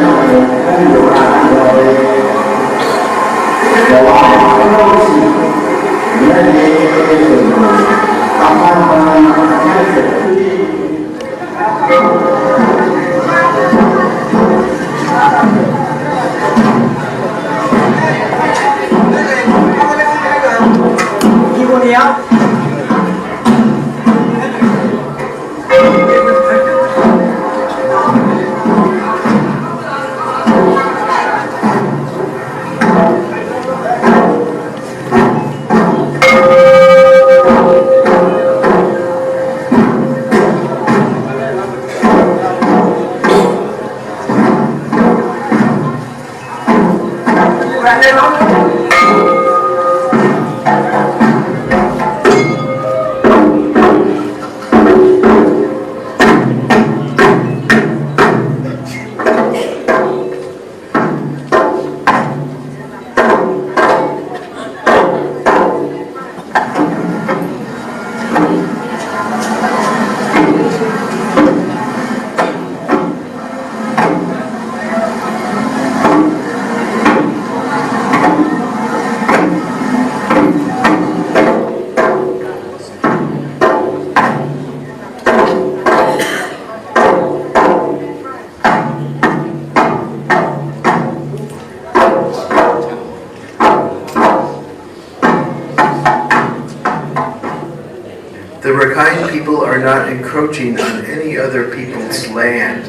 The Rakhine people are not encroaching on any other people's land.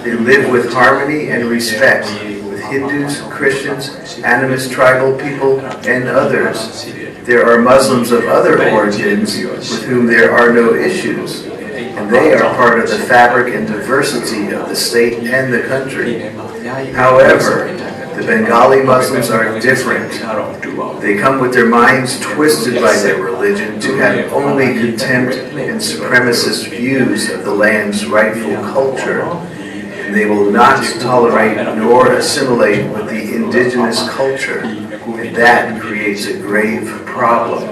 They live with harmony and respect with Hindus, Christians, animist tribal people, and others. There are Muslims of other origins with whom there are no issues, and they are part of the fabric and diversity of the state and the country. However, the Bengali Muslims are different. They come with their minds twisted by their religion to have only contempt and supremacist views of the land's rightful culture. And they will not tolerate nor assimilate with the indigenous culture, and that creates a grave problem.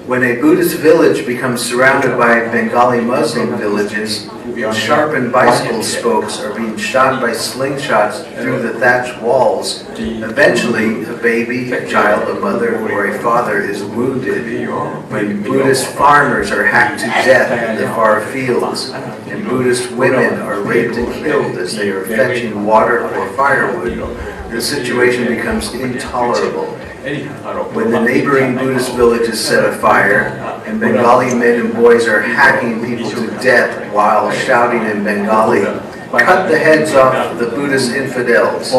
When a Buddhist village becomes surrounded by Bengali Muslim villages, sharpened bicycle spokes are being shot by slingshots through the thatched walls. Eventually, a baby, a child, a mother, or a father is wounded. When Buddhist farmers are hacked to death in the far fields, and Buddhist women are raped and killed as they are fetching water or firewood, the situation becomes intolerable. When the neighboring Buddhist villages set afire, and Bengali men and boys are hacking people to death while shouting in Bengali, "Cut the heads off the Buddhist infidels,"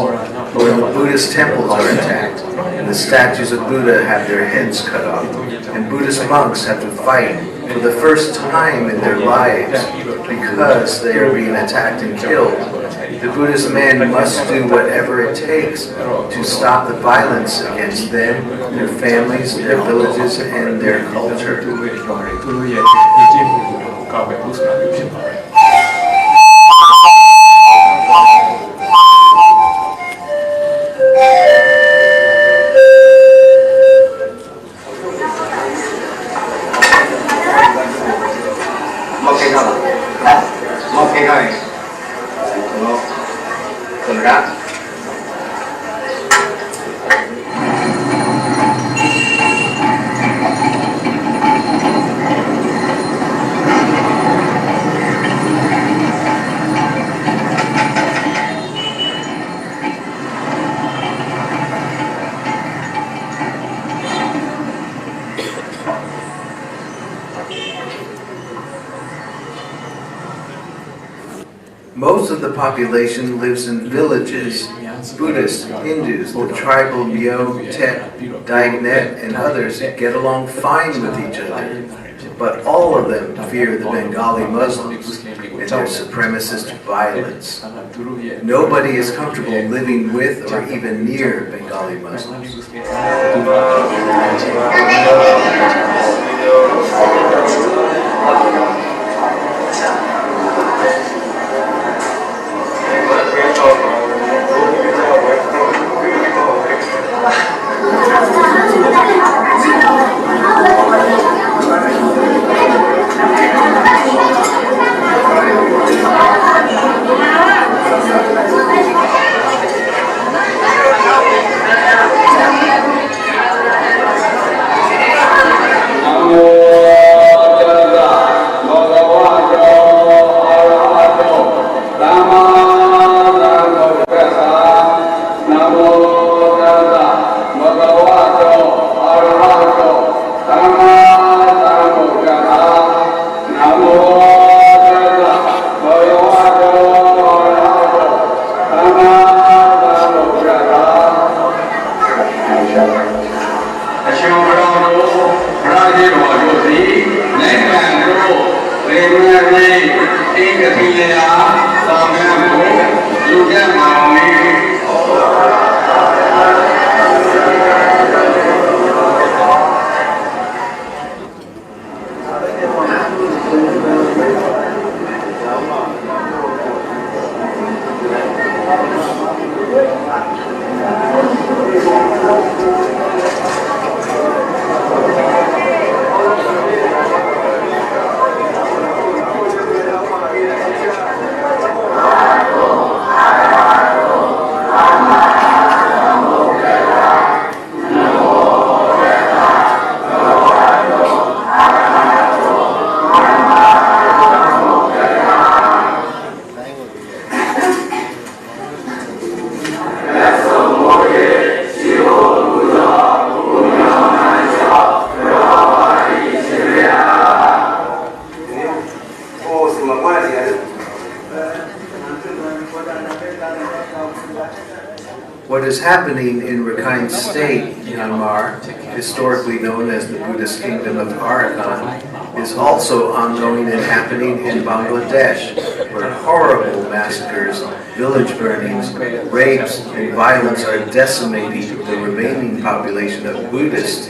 when the Buddhist temples are attacked, and the statues of Buddha have their heads cut off, and Buddhist monks have to fight for the first time in their lives because they are being attacked and killed, the Buddhist men must do whatever it takes to stop the violence against them, their families, their villages, and their culture. Most of the population lives in villages. Buddhists, Hindus, the tribal Myo, Tet, Daignet, and others get along fine with each other. But all of them fear the Bengali Muslims and their supremacist violence. Nobody is comfortable living with or even near Bengali Muslims. Thank you. What is happening in Rakhine State, Myanmar, historically known as the Buddhist Kingdom of Arakan, is also ongoing and happening in Bangladesh, where horrible massacres, village burnings, rapes, and violence are decimating the remaining population of Buddhists,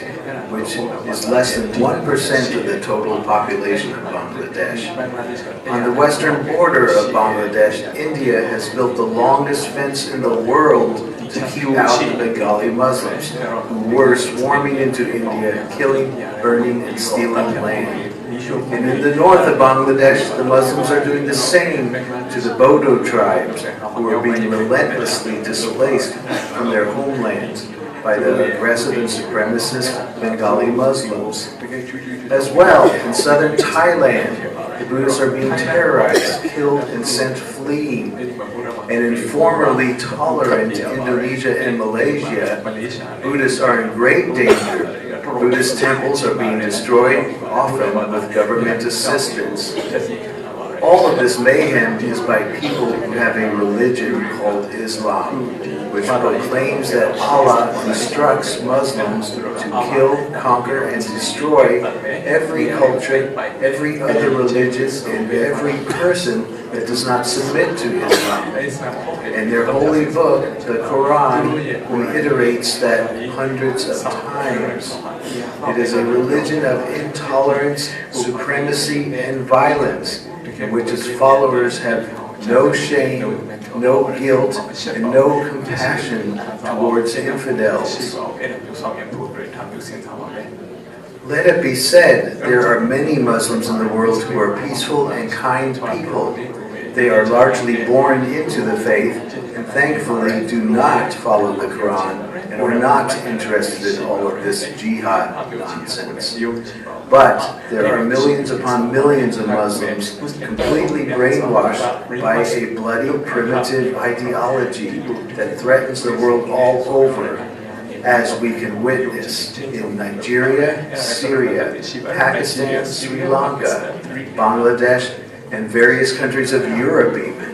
which is less than 1% of the total population of Bangladesh. On the western border of Bangladesh, India has built the longest fence in the world to keep out the Bengali Muslims, who were swarming into India, killing, burning, and stealing land. And in the north of Bangladesh, the Muslims are doing the same to the Bodo tribes, who are being relentlessly displaced from their homelands by the aggressive and supremacist Bengali Muslims. As well, in southern Thailand, the Buddhists are being terrorized, killed, and sent fleeing. And in formerly tolerant Indonesia and Malaysia, Buddhists are in great danger. Buddhist temples are being destroyed, often with government assistance. All of this mayhem is by people who have a religion called Islam, which proclaims that Allah instructs Muslims to kill, conquer, and destroy every culture, every other religion, and every person that does not submit to Islam. And their holy book, the Quran, reiterates that hundreds of times. It is a religion of intolerance, supremacy, and violence, in which its followers have no shame, no guilt, and no compassion towards infidels. Let it be said, there are many Muslims in the world who are peaceful and kind people. They are largely born into the faith and thankfully do not follow the Quran and are not interested in all of this jihad nonsense. But there are millions upon millions of Muslims completely brainwashed by a bloody, primitive ideology that threatens the world all over, as we can witness in Nigeria, Syria, Pakistan, Sri Lanka, Bangladesh, and various countries of Europe even.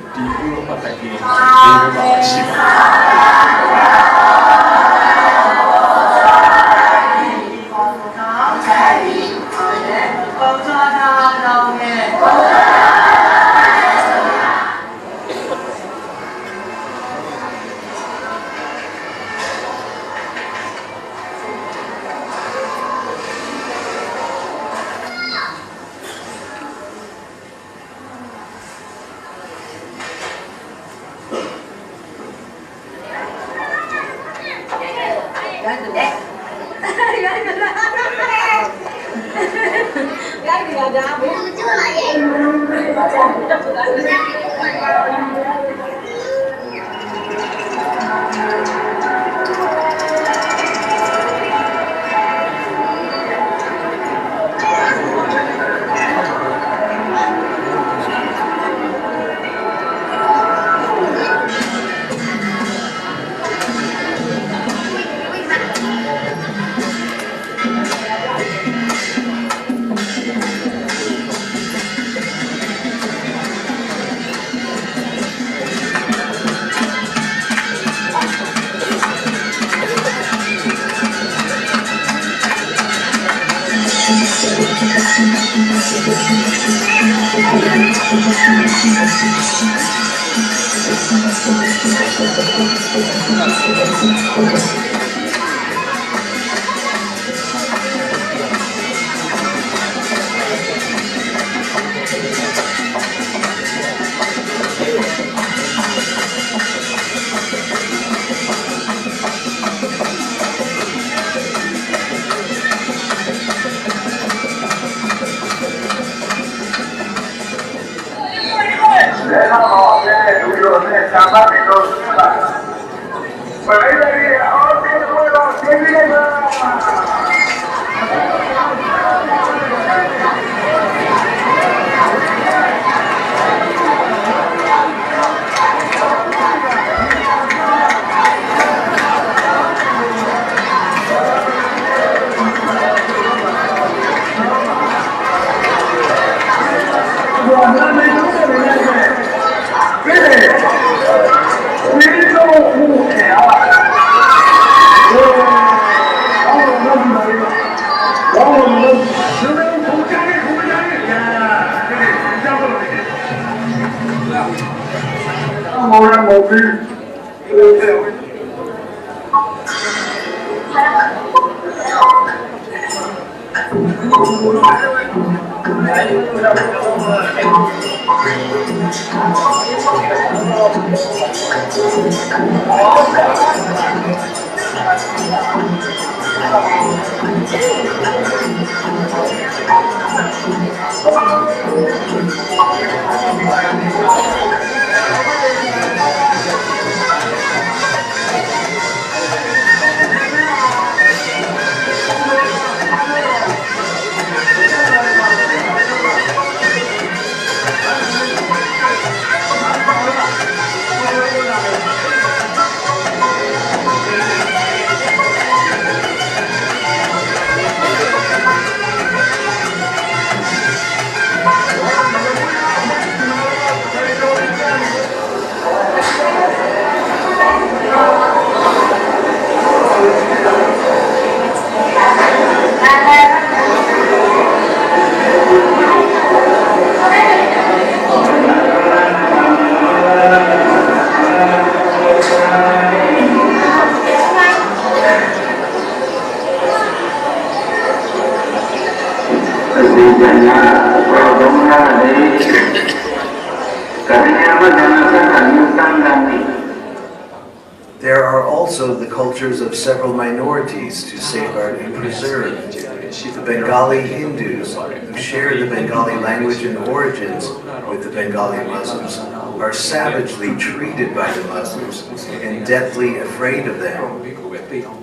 There are also the cultures of several minorities to safeguard and preserve. The Bengali Hindus, who share the Bengali language and origins with the Bengali Muslims, are savagely treated by the Muslims and deathly afraid of them.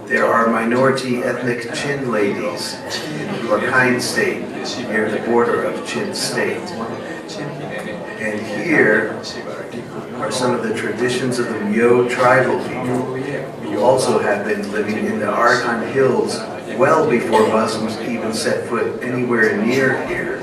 There are minority ethnic Chin ladies in Rakhine State, near the border of Chin State. And here are some of the traditions of the Myo tribal people, who also have been living in the Arakan Hills well before Muslims even set foot anywhere near here.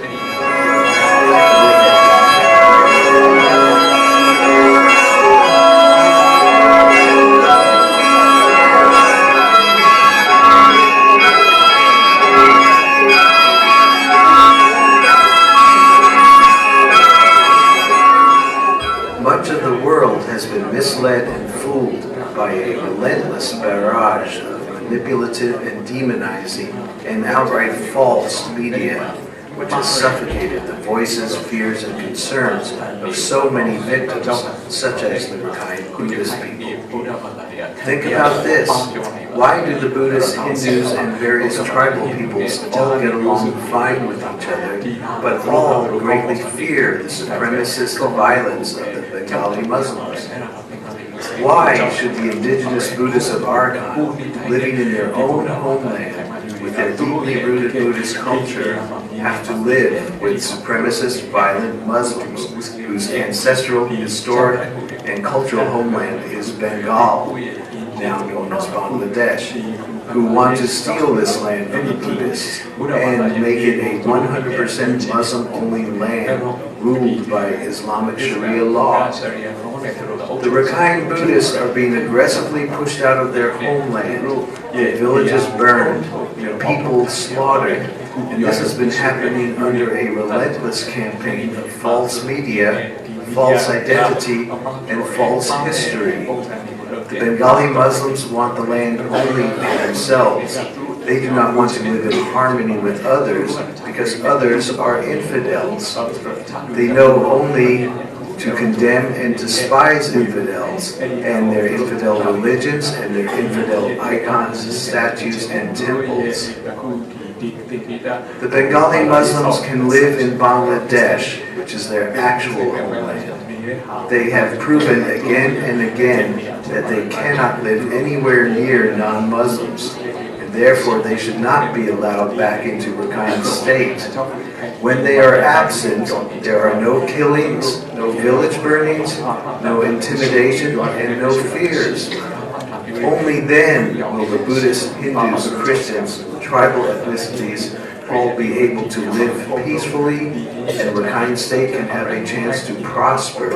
Much of the world has been misled and fooled by a relentless barrage of manipulative and demonizing and outright false media, which has suffocated the voices, fears, and concerns of so many victims, such as the Rakhine Buddhist people. Think about this. Why do the Buddhists, Hindus, and various tribal peoples all get along fine with each other, but all greatly fear the supremacist violence of the Bengali Muslims? Why should the indigenous Buddhists of Arakan, living in their own homeland with their deeply rooted Buddhist culture, have to live with supremacist violent Muslims whose ancestral, historic, and cultural homeland is Bengal, now known as Bangladesh, who want to steal this land from the Buddhists and make it a 100% Muslim-only land ruled by Islamic Sharia law? The Rakhine Buddhists are being aggressively pushed out of their homeland, their villages burned, their people slaughtered, and this has been happening under a relentless campaign of false media, false identity, and false history. The Bengali Muslims want the land only for themselves. They do not want to live in harmony with others because others are infidels. They know only to condemn and despise infidels and their infidel religions and their infidel icons, statues, and temples. The Bengali Muslims can live in Bangladesh, which is their actual homeland. They have proven again and again that they cannot live anywhere near non-Muslims, and therefore they should not be allowed back into Rakhine State. When they are absent, there are no killings, no village burnings, no intimidation, and no fears. Only then will the Buddhists, Hindus, Christians, tribal ethnicities all be able to live peacefully, and Rakhine State can have a chance to prosper.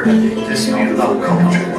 preserve this beautiful culture.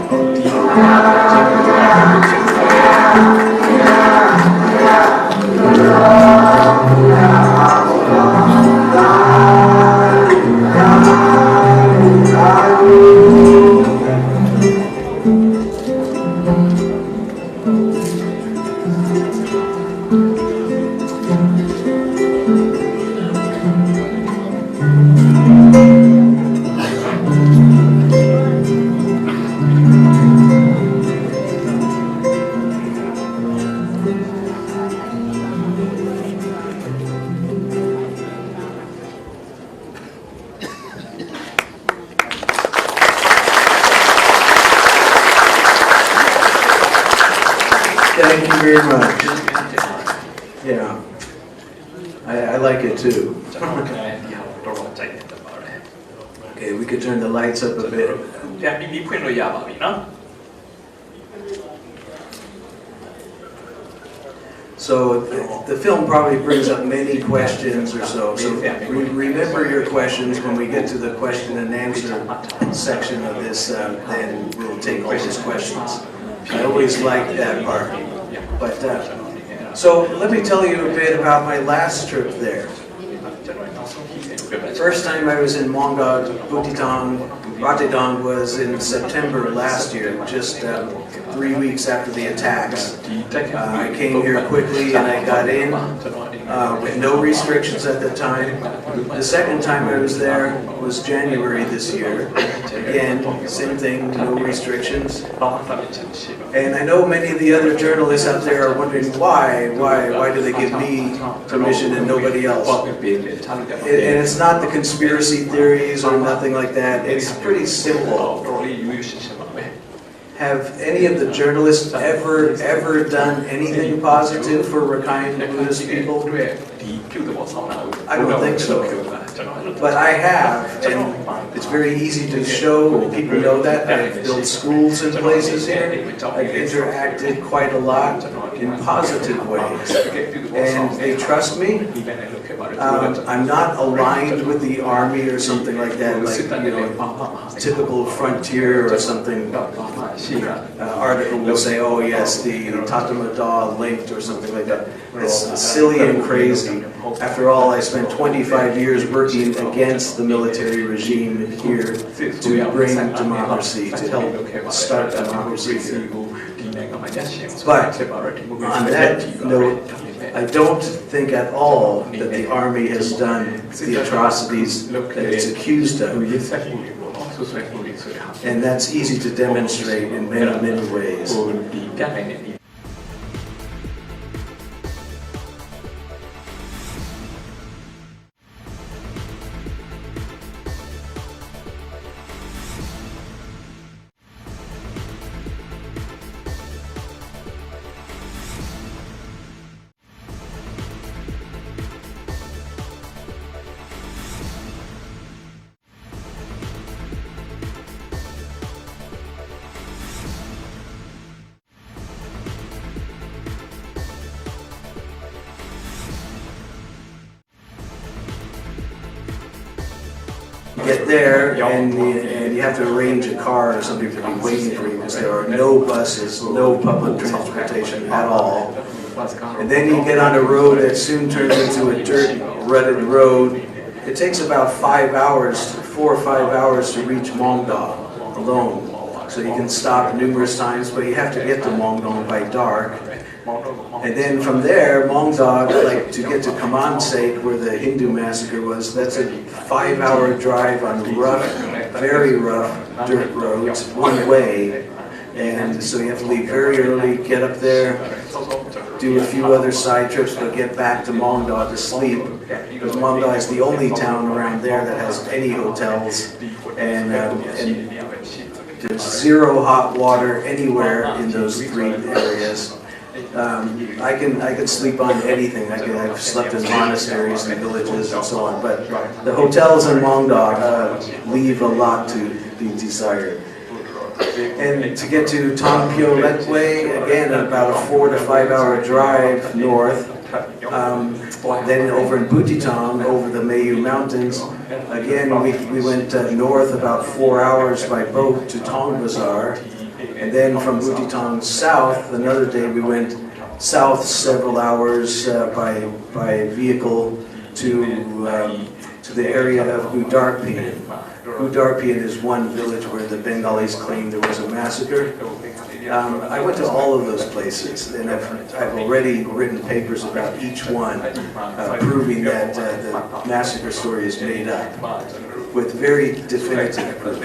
Thank you very much. Yeah, I like it too. Okay, we could turn the lights up a bit. So the film probably brings up many questions or so. So remember your questions when we get to the question and answer section of this. Then we'll take all those questions. I always like that part. But so let me tell you a bit about my last trip there. First time I was in Mongol, Batidong was in September last year, just 3 weeks after the attacks. I came here quickly and I got in with no restrictions at the time. The second time I was there was January this year. Again, same thing, no restrictions. And I know many of the other journalists out there are wondering why do they give me permission and nobody else? And it's not the conspiracy theories or nothing like that. It's pretty simple. Have any of the journalists ever done anything positive for Rakhine Buddhist people? I don't think so. But I have, and it's very easy to show. People know that. I've built schools in places here. I've interacted quite a lot in positive ways. And they trust me. I'm not aligned with the army or something like that, like, typical frontier or something. Article will say, oh yes, the Tatamada linked or something like that. It's silly and crazy. After all, I spent 25 years working against the military regime here to bring democracy, to help start democracy here. But on that note, I don't think at all that the army has done the atrocities that it's accused of. And that's easy to demonstrate in many, many ways. Get there and you have to arrange a car or something to be waiting for you because there are no buses, no public transportation at all. And then you get on a road that soon turns into a dirt rutted road. It takes about 4 or 5 hours to reach Mongdong alone. So you can stop numerous times, but you have to get to Mongdong by dark. And then from there, Mongdong, like to get to Kamansake, where the Hindu massacre was, that's a 5-hour drive on rough, very rough dirt roads, one way. And so you have to leave very early, get up there, do a few other side trips, but get back to Mongdong to sleep. Because Mongdong is the only town around there that has any hotels. And there's zero hot water anywhere in those 3 areas. I can sleep on anything. I've slept in monasteries and villages and so on, but the hotels in Mongdong leave a lot to be desired. And to get to Tongpyo Letway, again about a 4 to 5 hour drive north. Then over in Butitong, over the Mayu Mountains, again, we went north about 4 hours by boat to Tong Bazaar. And then from Butitong south, another day we went south several hours by vehicle to the area of Gudarpian. Gudarpian is one village where the Bengalis claim there was a massacre. I went to all of those places, and I've already written papers about each one, proving that the massacre story is made up, with very definitive proof.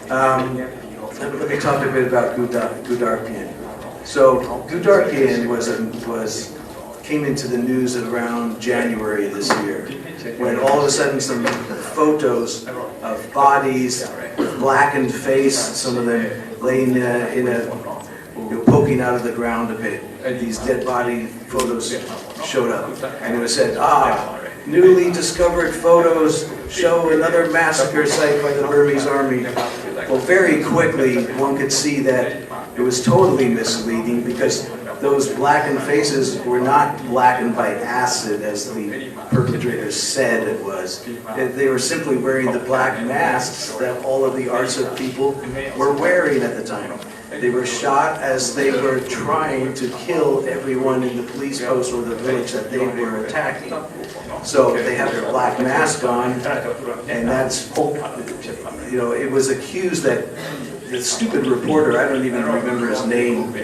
Let me talk a bit about Gudarpian. So Gudarpian came into the news around January this year, when all of a sudden some photos of bodies with blackened face, some of them laying poking out of the ground a bit. These dead body photos showed up, and it was said, newly discovered photos show another massacre site by the Burmese army. Well, very quickly one could see that it was totally misleading, because those blackened faces were not blackened by acid, as the perpetrators said it was. They were simply wearing the black masks that all of the Arsa people were wearing at the time. They were shot as they were trying to kill everyone in the police post or the village that they were attacking. So they have their black mask on, and that's, it was accused that the stupid reporter, I don't even remember his name,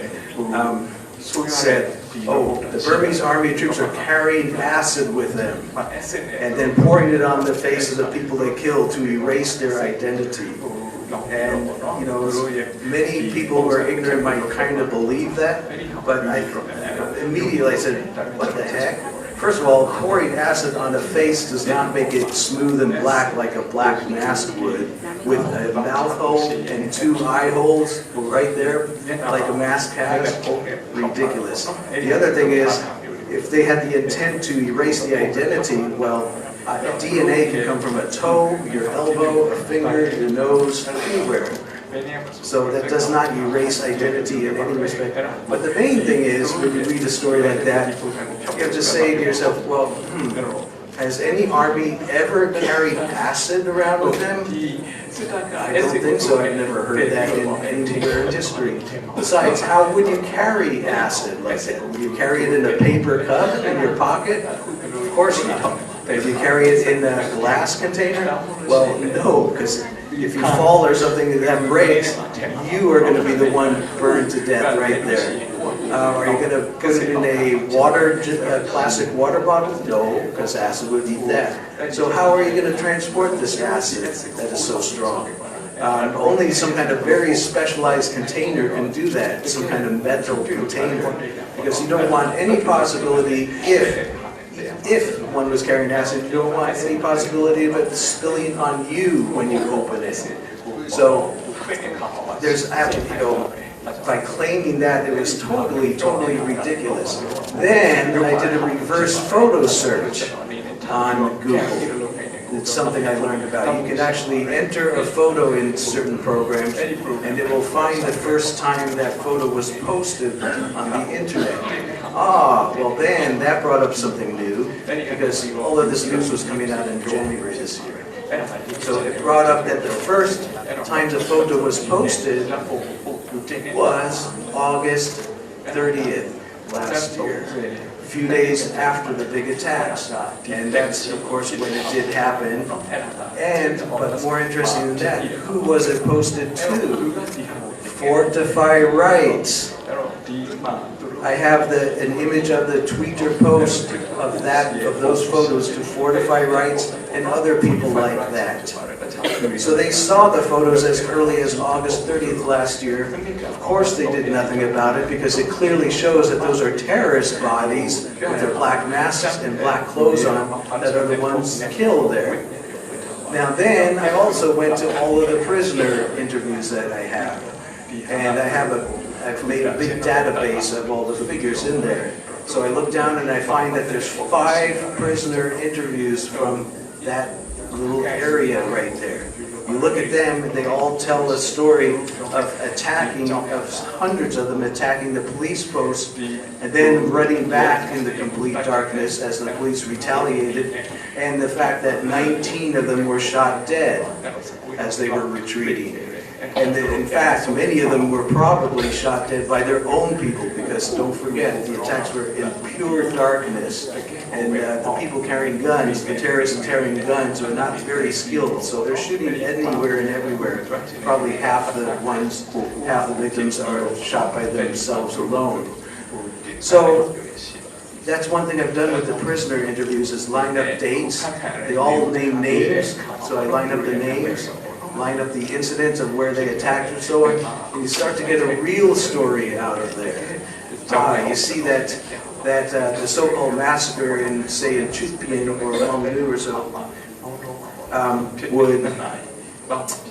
said, the Burmese army troops are carrying acid with them, and then pouring it on the faces of people they killed to erase their identity. And, many people who are ignorant might kind of believe that, but immediately I said, what the heck? First of all, pouring acid on a face does not make it smooth and black like a black mask would, with a mouth hole and 2 eye holes right there, like a mask has. Ridiculous. The other thing is, if they had the intent to erase the identity, well, DNA can come from a toe, your elbow, a finger, your nose, anywhere. So that does not erase identity in any respect. But the main thing is, when you read a story like that, you have to say to yourself, well, has any army ever carried acid around with them? I don't think so. I've never heard that anywhere in history. Besides, how would you carry acid like that? Would you carry it in a paper cup in your pocket? Of course not. If you carry it in a glass container? Well, no, because if you fall or something that breaks, you are going to be the one burned to death right there. Are you going to put it in a classic water bottle? No, because acid would eat that. So how are you going to transport this acid that is so strong? Only some kind of very specialized container can do that, some kind of metal container, because you don't want any possibility, if one was carrying acid, you don't want any possibility of it spilling on you when you open it. So there's, by claiming that, it was totally ridiculous. Then I did a reverse photo search on Google. It's something I learned about. You can actually enter a photo in certain programs, and it will find the first time that photo was posted on the internet. Well then, that brought up something new, because all of this news was coming out in January this year. So it brought up that the first time the photo was posted was August 30th last year, a few days after the big attacks. And that's, of course, when it did happen. But more interesting than that, who was it posted to? Fortify Rights. I have an image of the Twitter post of those photos to Fortify Rights and other people like that. So they saw the photos as early as August 30th last year. Of course they did nothing about it, because it clearly shows that those are terrorist bodies with their black masks and black clothes on that are the ones killed there. Now then, I also went to all of the prisoner interviews that I have. And I've made a big database of all the figures in there. So I look down and I find that there's 5 prisoner interviews from that little area right there. You you look at them, and they all tell a story of attacking, of hundreds of them attacking the police posts, and then running back in the complete darkness as the police retaliated, and the fact that 19 of them were shot dead as they were retreating. And in fact, many of them were probably shot dead by their own people, because don't forget, the attacks were in pure darkness. And the people carrying guns, the terrorists carrying guns, are not very skilled, so they're shooting anywhere and everywhere. Probably half the victims are shot by themselves alone. So that's one thing I've done with the prisoner interviews, is line up dates. They all name names, so I line up the names, line up the incidents of where they attacked and so on, and you start to get a real story out of there. You see that the so-called massacre in, say, in Chutpien or Longnu or so,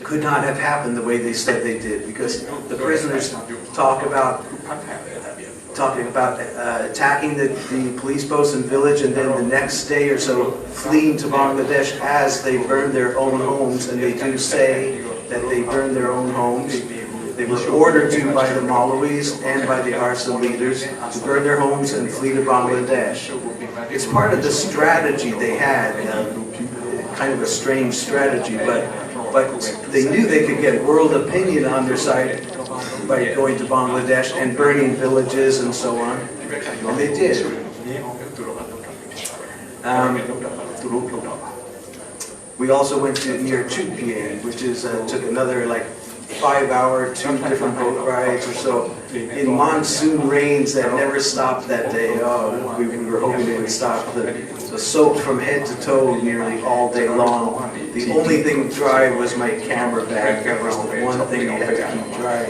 could not have happened the way they said they did, because the prisoners talking about attacking the police posts and village, and then the next day or so fleeing to Bangladesh as they burned their own homes, and they do say that they burned their own homes. They were ordered to by the Maulawis and by the Arsa leaders to burn their homes and flee to Bangladesh. It's part of the strategy they had, kind of a strange strategy, but they knew they could get world opinion on their side by going to Bangladesh and burning villages and so on, and they did. We also went to near Chutpien, which is took another like 5-hour, 2 different boat rides or so, in monsoon rains that never stopped that day. Oh, we were hoping it would stop. The soaked from head to toe nearly all day long. The only thing dry was my camera bag. That was the one thing you had to keep dry.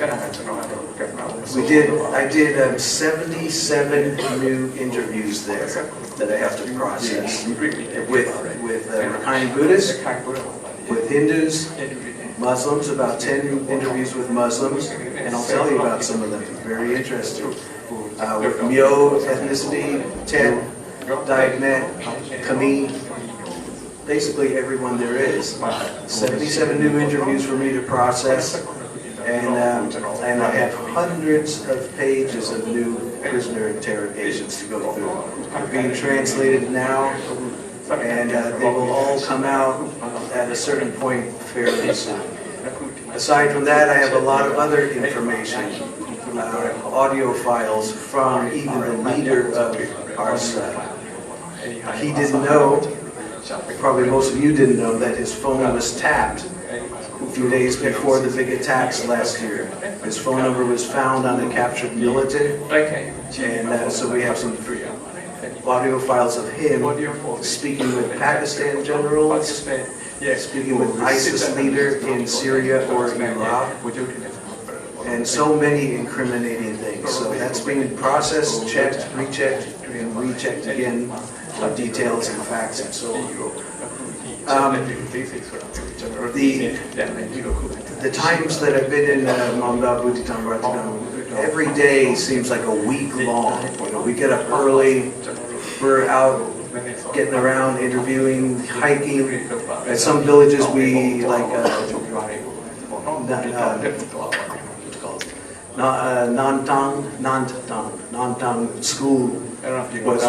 I did 77 new interviews there that I have to process with Rakhine Buddhists, with Hindus, Muslims, about 10 interviews with Muslims, and I'll tell you about some of them. Very interesting. With Myo ethnicity, Tet, Diagnet, Khmer, basically everyone there is. 77 new interviews for me to process, and I have hundreds of pages of new prisoner interrogations to go through. They're being translated now, and they will all come out at a certain point fairly soon. Aside from that, I have a lot of other information, audio files from even the leader of Arsa. He didn't know, probably most of you didn't know, that his phone was tapped a few days before the big attacks last year. His phone number was found on a captured militant, and so we have some audio files of him speaking with Pakistan generals, speaking with ISIS leader in Syria or Iraq, and so many incriminating things. So that's being processed, checked, rechecked, and rechecked again, details and facts and so on. The times that I've been in Manda Butitan, every day seems like a week long. You know, we get up early, we're out getting around, interviewing, hiking. At some villages we like Nantang school was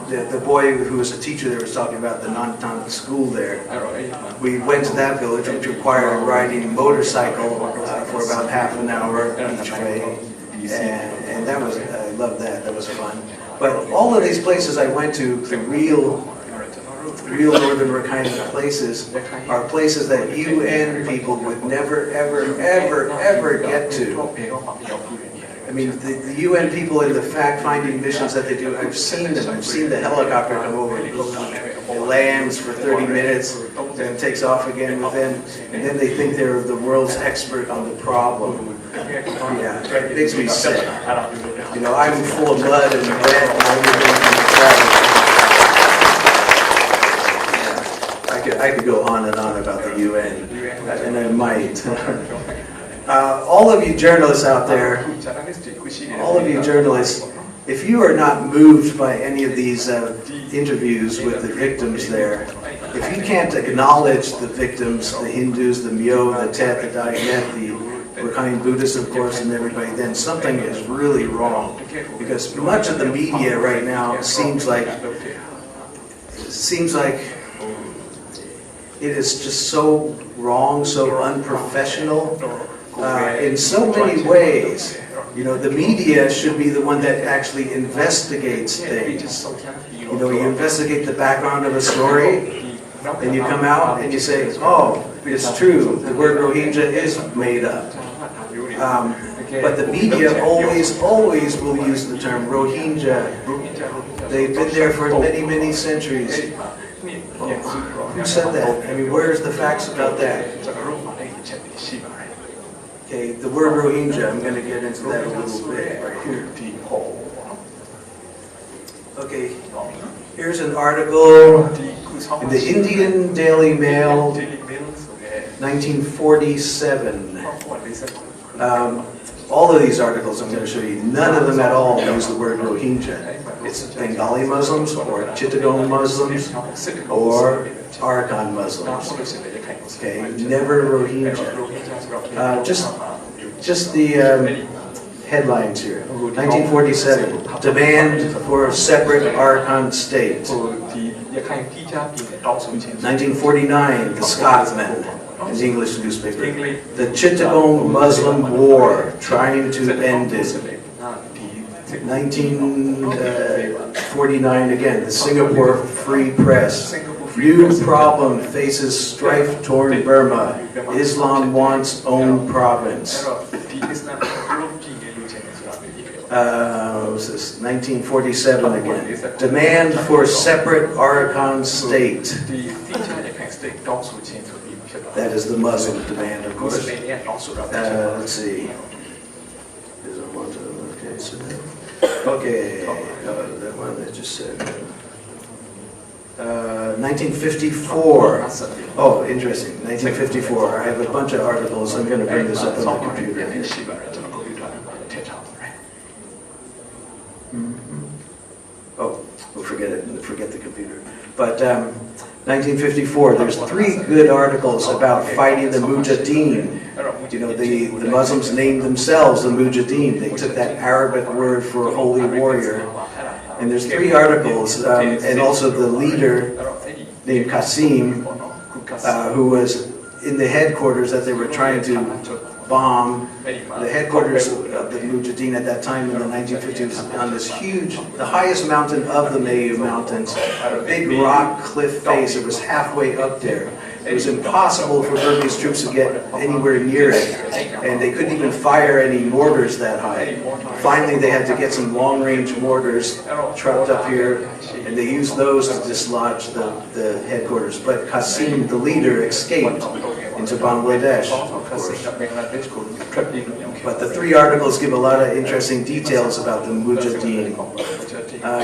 the boy who was a teacher there was talking about the Nantang school there. We went to that village, which required riding a motorcycle for about half an hour each way, and that was, I loved that. That was fun. But all of these places I went to, the real northern Rakhine places, are places that UN people would never, ever, ever, ever get to. I mean, the UN people in the fact-finding missions that they do, I've seen them. I've seen the helicopter come over, it lands for 30 minutes, and takes off again with them, and then they think they're the world's expert on the problem. Yeah, it makes me sick. You know, I'm full of mud and wet and everything from the travel. I could go on and on about the UN, and I might. All of you journalists out there, all of you journalists, if you are not moved by any of these interviews with the victims there, if you can't acknowledge the victims, the Hindus, the Myo, the Tet, the Dayak, the Rakhine Buddhists, of course, and everybody, then something is really wrong. Because much of the media right now seems like it is just so wrong, so unprofessional in so many ways. You know, the media should be the one that actually investigates things. You know, you investigate the background of a story, and you come out and you say, oh, it's true, the word Rohingya is made up. But the media always will use the term Rohingya. They've been there for many, many centuries. Who said that? I mean, where's the facts about that? Okay, the word Rohingya, I'm going to get into that a little bit right here. Okay, here's an article in the Indian Daily Mail, 1947. All of these articles I'm going to show you, none of them at all use the word Rohingya. It's Bengali Muslims, or Chittagong Muslims, or Arakan Muslims. Okay, never Rohingya. Just the headlines here. 1947, demand for a separate Arakan state. 1949, the Scotsman, an English newspaper. The Chittagong Muslim War, trying to end it. 1949 again, the Singapore Free Press. New problem faces strife-torn Burma. Islam wants own province. What was this? 1947 again. Demand for separate Arakan state. That is the Muslim demand, of course. Let's see. Okay, that one I just said. 1954. Oh, interesting. 1954. I have a bunch of articles. I'm going to bring this up on my computer. Oh, we'll forget it. Forget the computer. But 1954. There's 3 good articles about fighting the Mujahideen. You know, the Muslims named themselves the Mujahideen. They took that Arabic word for holy warrior. And there's 3 articles, and also the leader named Qasim, who was in the headquarters that they were trying to bomb. The headquarters of the Mujahideen at that time in the 1950s on this huge, the highest mountain of the Mayu Mountains, a big rock cliff face. It was halfway up there. It was impossible for Burmese troops to get anywhere near it, and they couldn't even fire any mortars that high. Finally, they had to get some long-range mortars trucked up here, and they used those to dislodge the headquarters. But Qasim, the leader, escaped into Bangladesh, of course. But the 3 articles give a lot of interesting details about the Mujahideen.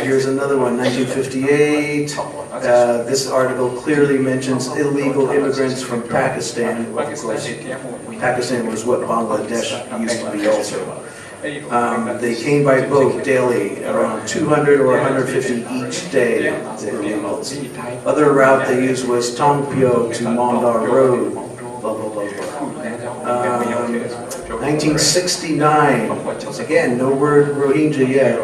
Here's another one, 1958. This article clearly mentions illegal immigrants from Pakistan. Of course, Pakistan was what Bangladesh used to be also. They came by boat daily, around 200 or 150 each day, the illegals. Other route they used was Tongpyo to Mondar Road, blah, blah, blah, blah. 1969, again, no word Rohingya yet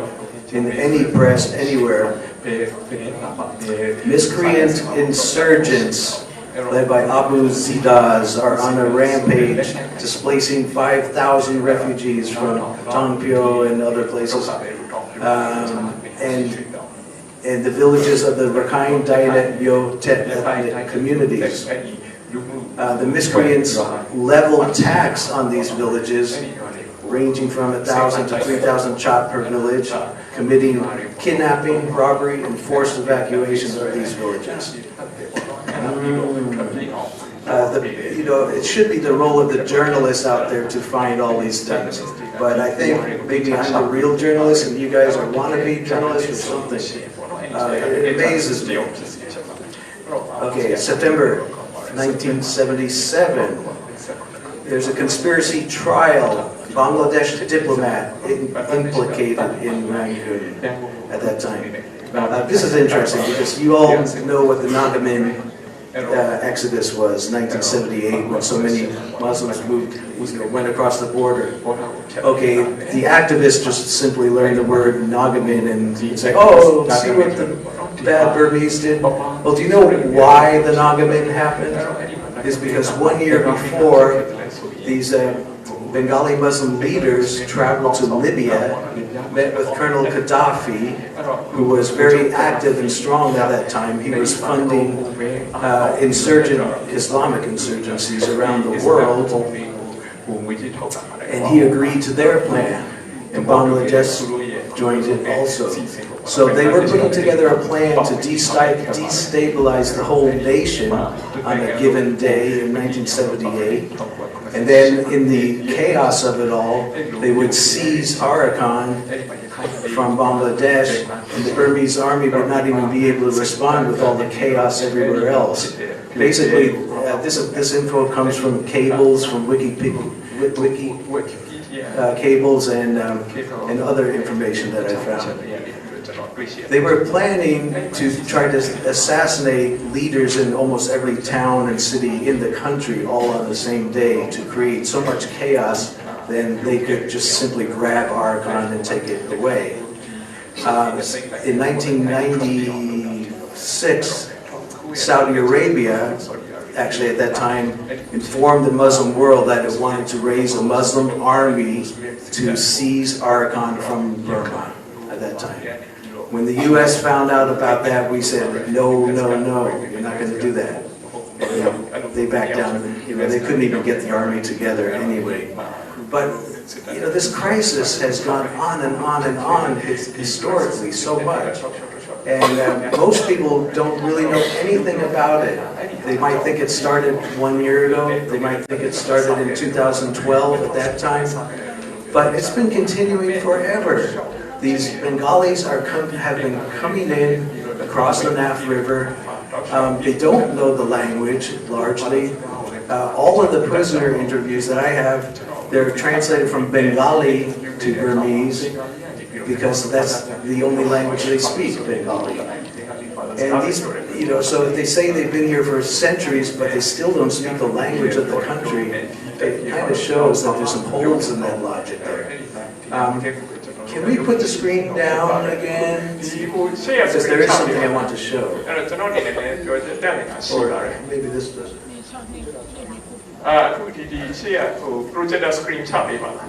in any press anywhere. Miscreant insurgents led by Abu Zidaz are on a rampage, displacing 5,000 refugees from Tongpyo and other places. And the villages of the Rakhine, Dayak, Myo, Tet ethnic communities. The miscreants level tax on these villages, ranging from 1,000 to 3,000 chot per village, committing kidnapping, robbery, and forced evacuations of these villages. You know, it should be the role of the journalists out there to find all these things. But I think maybe I'm a real journalist and you guys are wannabe journalists or something. It amazes me. Okay, September 1977. There's a conspiracy trial. Bangladesh diplomat implicated in Rangoon at that time. This is interesting because you all know what the Nagamin exodus was, 1978, when so many Muslims went across the border. Okay, the activists just simply learned the word Nagamin and say, oh, see what the bad Burmese did? Well, do you know why the Nagamin happened? It's because 1 year before, these Bengali Muslim leaders traveled to Libya, met with Colonel Gaddafi, who was very active and strong at that time. He was funding Islamic insurgencies around the world, and he agreed to their plan, and Bangladesh joined it also. So they were putting together a plan to destabilize the whole nation on a given day in 1978. And then in the chaos of it all, they would seize Arakan from Bangladesh, and the Burmese army would not even be able to respond with all the chaos everywhere else. Basically, this info comes from cables, from cables and other information that I found. They were planning to try to assassinate leaders in almost every town and city in the country all on the same day to create so much chaos, then they could just simply grab Arakan and take it away. In 1996, Saudi Arabia, actually at that time, informed the Muslim world that it wanted to raise a Muslim army to seize Arakan from Burma at that time. When the U.S. found out about that, we said, no, no, no, you're not going to do that. And they backed down. They couldn't even get the army together anyway. But this crisis has gone on and on and on historically so much. And most people don't really know anything about it. They might think it started 1 year ago. They might think it started in 2012 at that time. But it's been continuing forever. These Bengalis have been coming in across the Naf River. They don't know the language, largely. All of the prisoner interviews that I have, they're translated from Bengali to Burmese, because that's the only language they speak, Bengali. And these, so they say they've been here for centuries, but they still don't speak the language of the country. It kind of shows that there's some holes in that logic there. Can we put the screen down again? Because there is something I want to show. Or maybe this doesn't. အခုဒီရှေ့ကprojector screen ချပေးပါလား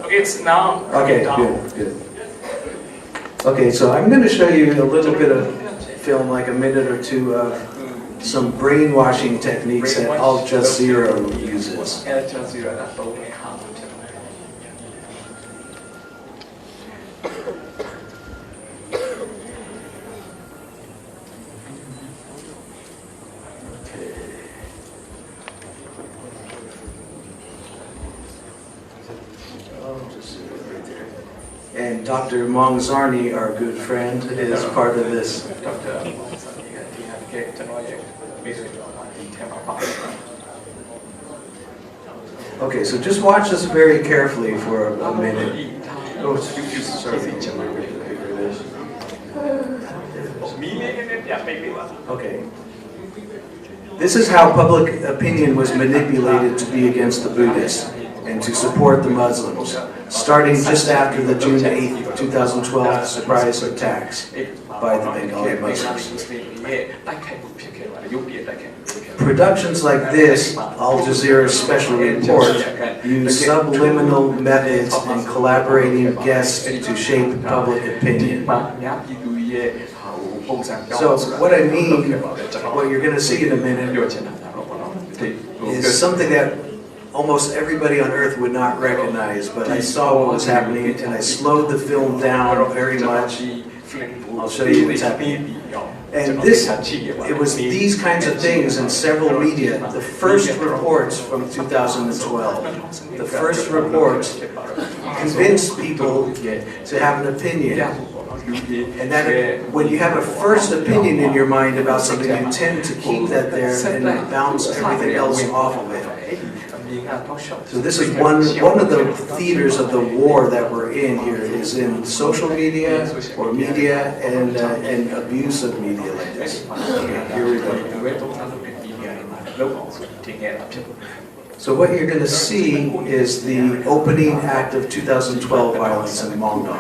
Okay, it's now. Okay, good. Okay, so I'm going to show you a little bit of film, like a minute or two of some brainwashing techniques that Al Jazeera uses. Al Jazeera ကသုံးတဲ့ဟာ And Dr. Mongzarni, our good friend, is part of this. Okay, so just watch this very carefully for a minute. Okay. This is how public opinion was manipulated to be against the Buddhists and to support the Muslims, starting just after the June 8, 2012 surprise attacks by the Bengali Muslims. Productions like this, Al Jazeera's special report, use subliminal methods and collaborating guests to shape public opinion. So what I mean, what you're going to see in a minute, is something that almost everybody on earth would not recognize, but I saw what was happening and I slowed the film down very much. I'll show you what's happening. And it was these kinds of things in several media. The first reports from 2012, the first reports convinced people to have an opinion. And that when you have a first opinion in your mind about something, you tend to keep that there and bounce everything else off of it. So this is one of the theaters of the war that we're in here is in social media or media and abuse of media like this. Okay, here we go. So what you're going to see is the opening act of 2012 violence in Mongol.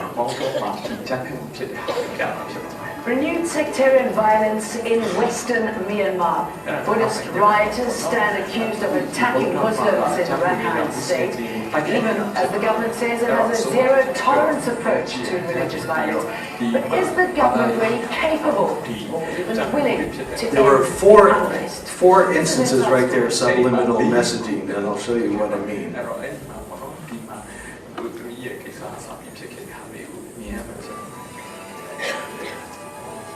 Renewed sectarian violence in western Myanmar. Buddhist rioters stand accused of attacking Muslims in Rakhine State, even as the government says it has a zero-tolerance approach to religious violence. But is the government really capable or even willing to There were end unrest? four instances right there of subliminal messaging, and I'll show you what I mean.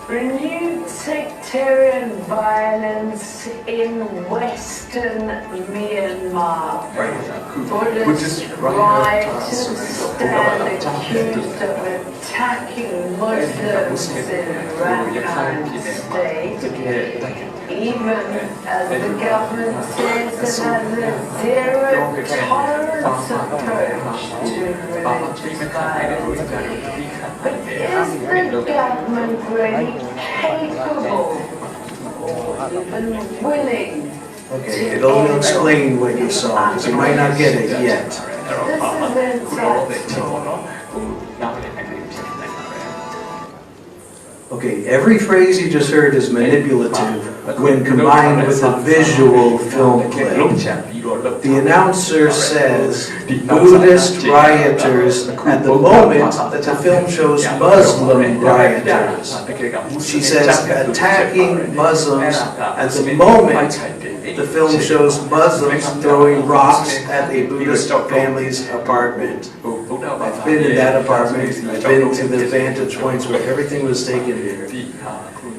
Renewed sectarian violence in western Myanmar. Buddhist rioters stand accused of attacking Muslims in Rakhine State, even as the government says it has a zero-tolerance approach to religious violence. But is the government really capable or even willing Okay, it'll only explain what you saw, because you might not get it yet. This is insightful. Okay, every phrase you just heard is manipulative when combined with a visual film clip. The announcer says Buddhist rioters at the moment that the film shows Muslim rioters. She says attacking Muslims at the moment the film shows Muslims throwing rocks at a Buddhist family's apartment. I've been in that apartment, I've been to the vantage points where everything was taken here.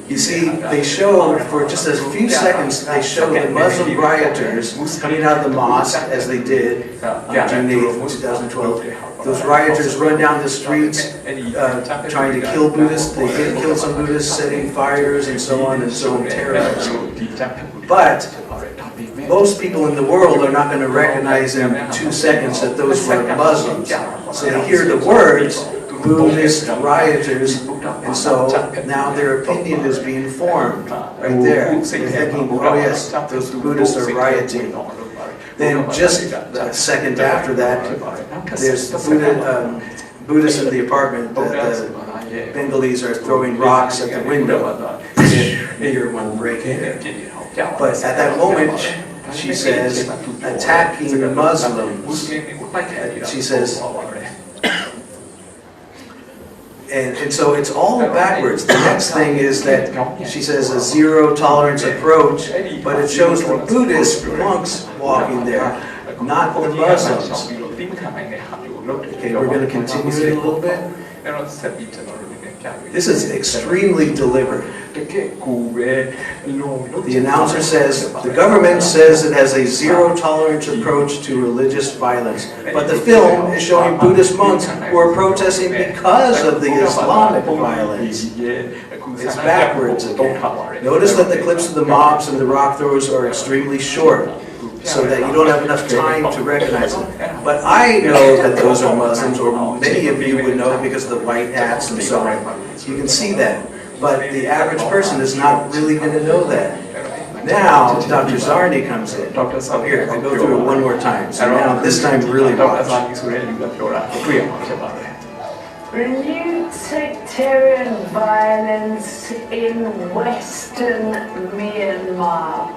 You see, they show, for just a few seconds, they show the Muslim rioters coming out of the mosque, as they did on June 8th, 2012. Those rioters run down the streets trying to kill Buddhists. They did kill some Buddhists, setting fires and so on and so terrorism. But most people in the world are not going to recognize in 2 seconds that those were Muslims. So they hear the words, Buddhist rioters, and so now their opinion is being formed right there. They're thinking, oh yes, those Buddhists are rioting. Then just a second after that, there's Buddhists in the apartment. The Bengalis are throwing rocks at the window. You hear one break here. But at that moment, she says, attacking Muslims. She says, and so it's all backwards. The next thing is that she says a zero-tolerance approach, but it shows the Buddhist monks walking there, not the Muslims. Okay, we're going to continue it a little bit. This is extremely deliberate. The announcer says, the government says it has a zero-tolerance approach to religious violence, but the film is showing Buddhist monks who are protesting because of the Islamic violence. It's backwards again. Notice that the clips of the mobs and the rock throwers are extremely short, so that you don't have enough time to recognize them. But I know that those are Muslims, or many of you would know because of the white hats and so on. You can see that. But the average person is not really going to know that. Now, Dr. Zarni comes in. Here, I go through it one more time. So now, this time, really watch. Renewed sectarian violence in western Myanmar.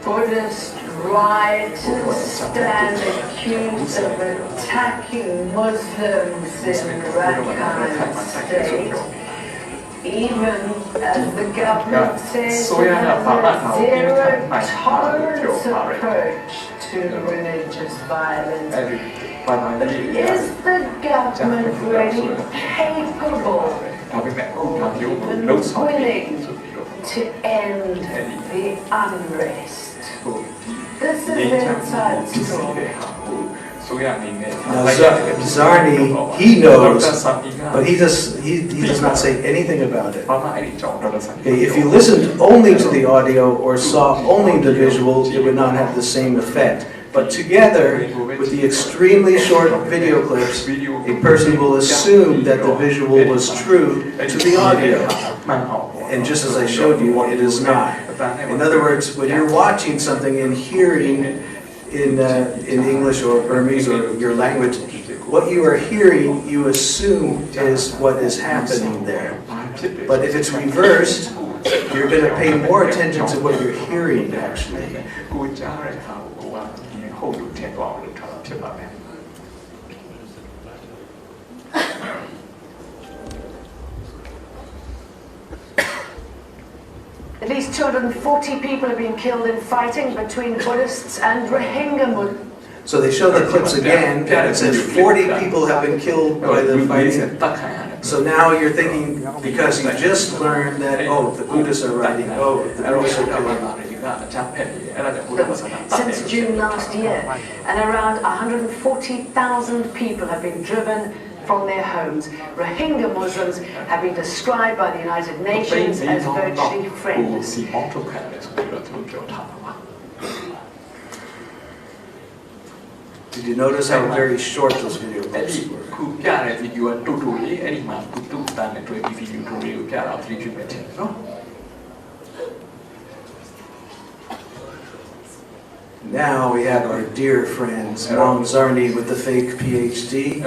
Buddhist rioters stand accused of attacking Muslims in Rakhine State, even as the government says it has a zero-tolerance approach to religious violence. Is the government really capable or even willing to end the unrest? This is inside story. Now, Zarni, he knows, but he does not say anything about it. Okay, if you listened only to the audio or saw only the visual, it would not have the same effect. But together, with the extremely short video clips, a person will assume that the visual was true to the audio. And just as I showed you, it is not. In other words, when you're watching something and hearing in English or Burmese or your language, what you are hearing, you assume is what is happening there. But if it's reversed, you're going to pay more attention to what you're hearing, actually. At least 240 people have been killed in fighting between Buddhists and Rohingya Muslims. So they show the clips again, and it says 40 people have been killed by the fighting. So now you're thinking, because you just learned that, oh, the Buddhists are writing, oh, the Buddhists are killing. Since June last year, and around 140,000 people have been driven from their homes. Rohingya Muslims have been described by the United Nations as virtually friendless. Did you notice how very short those video clips were? Now we have our dear friends, Mom Zarni with the fake PhD,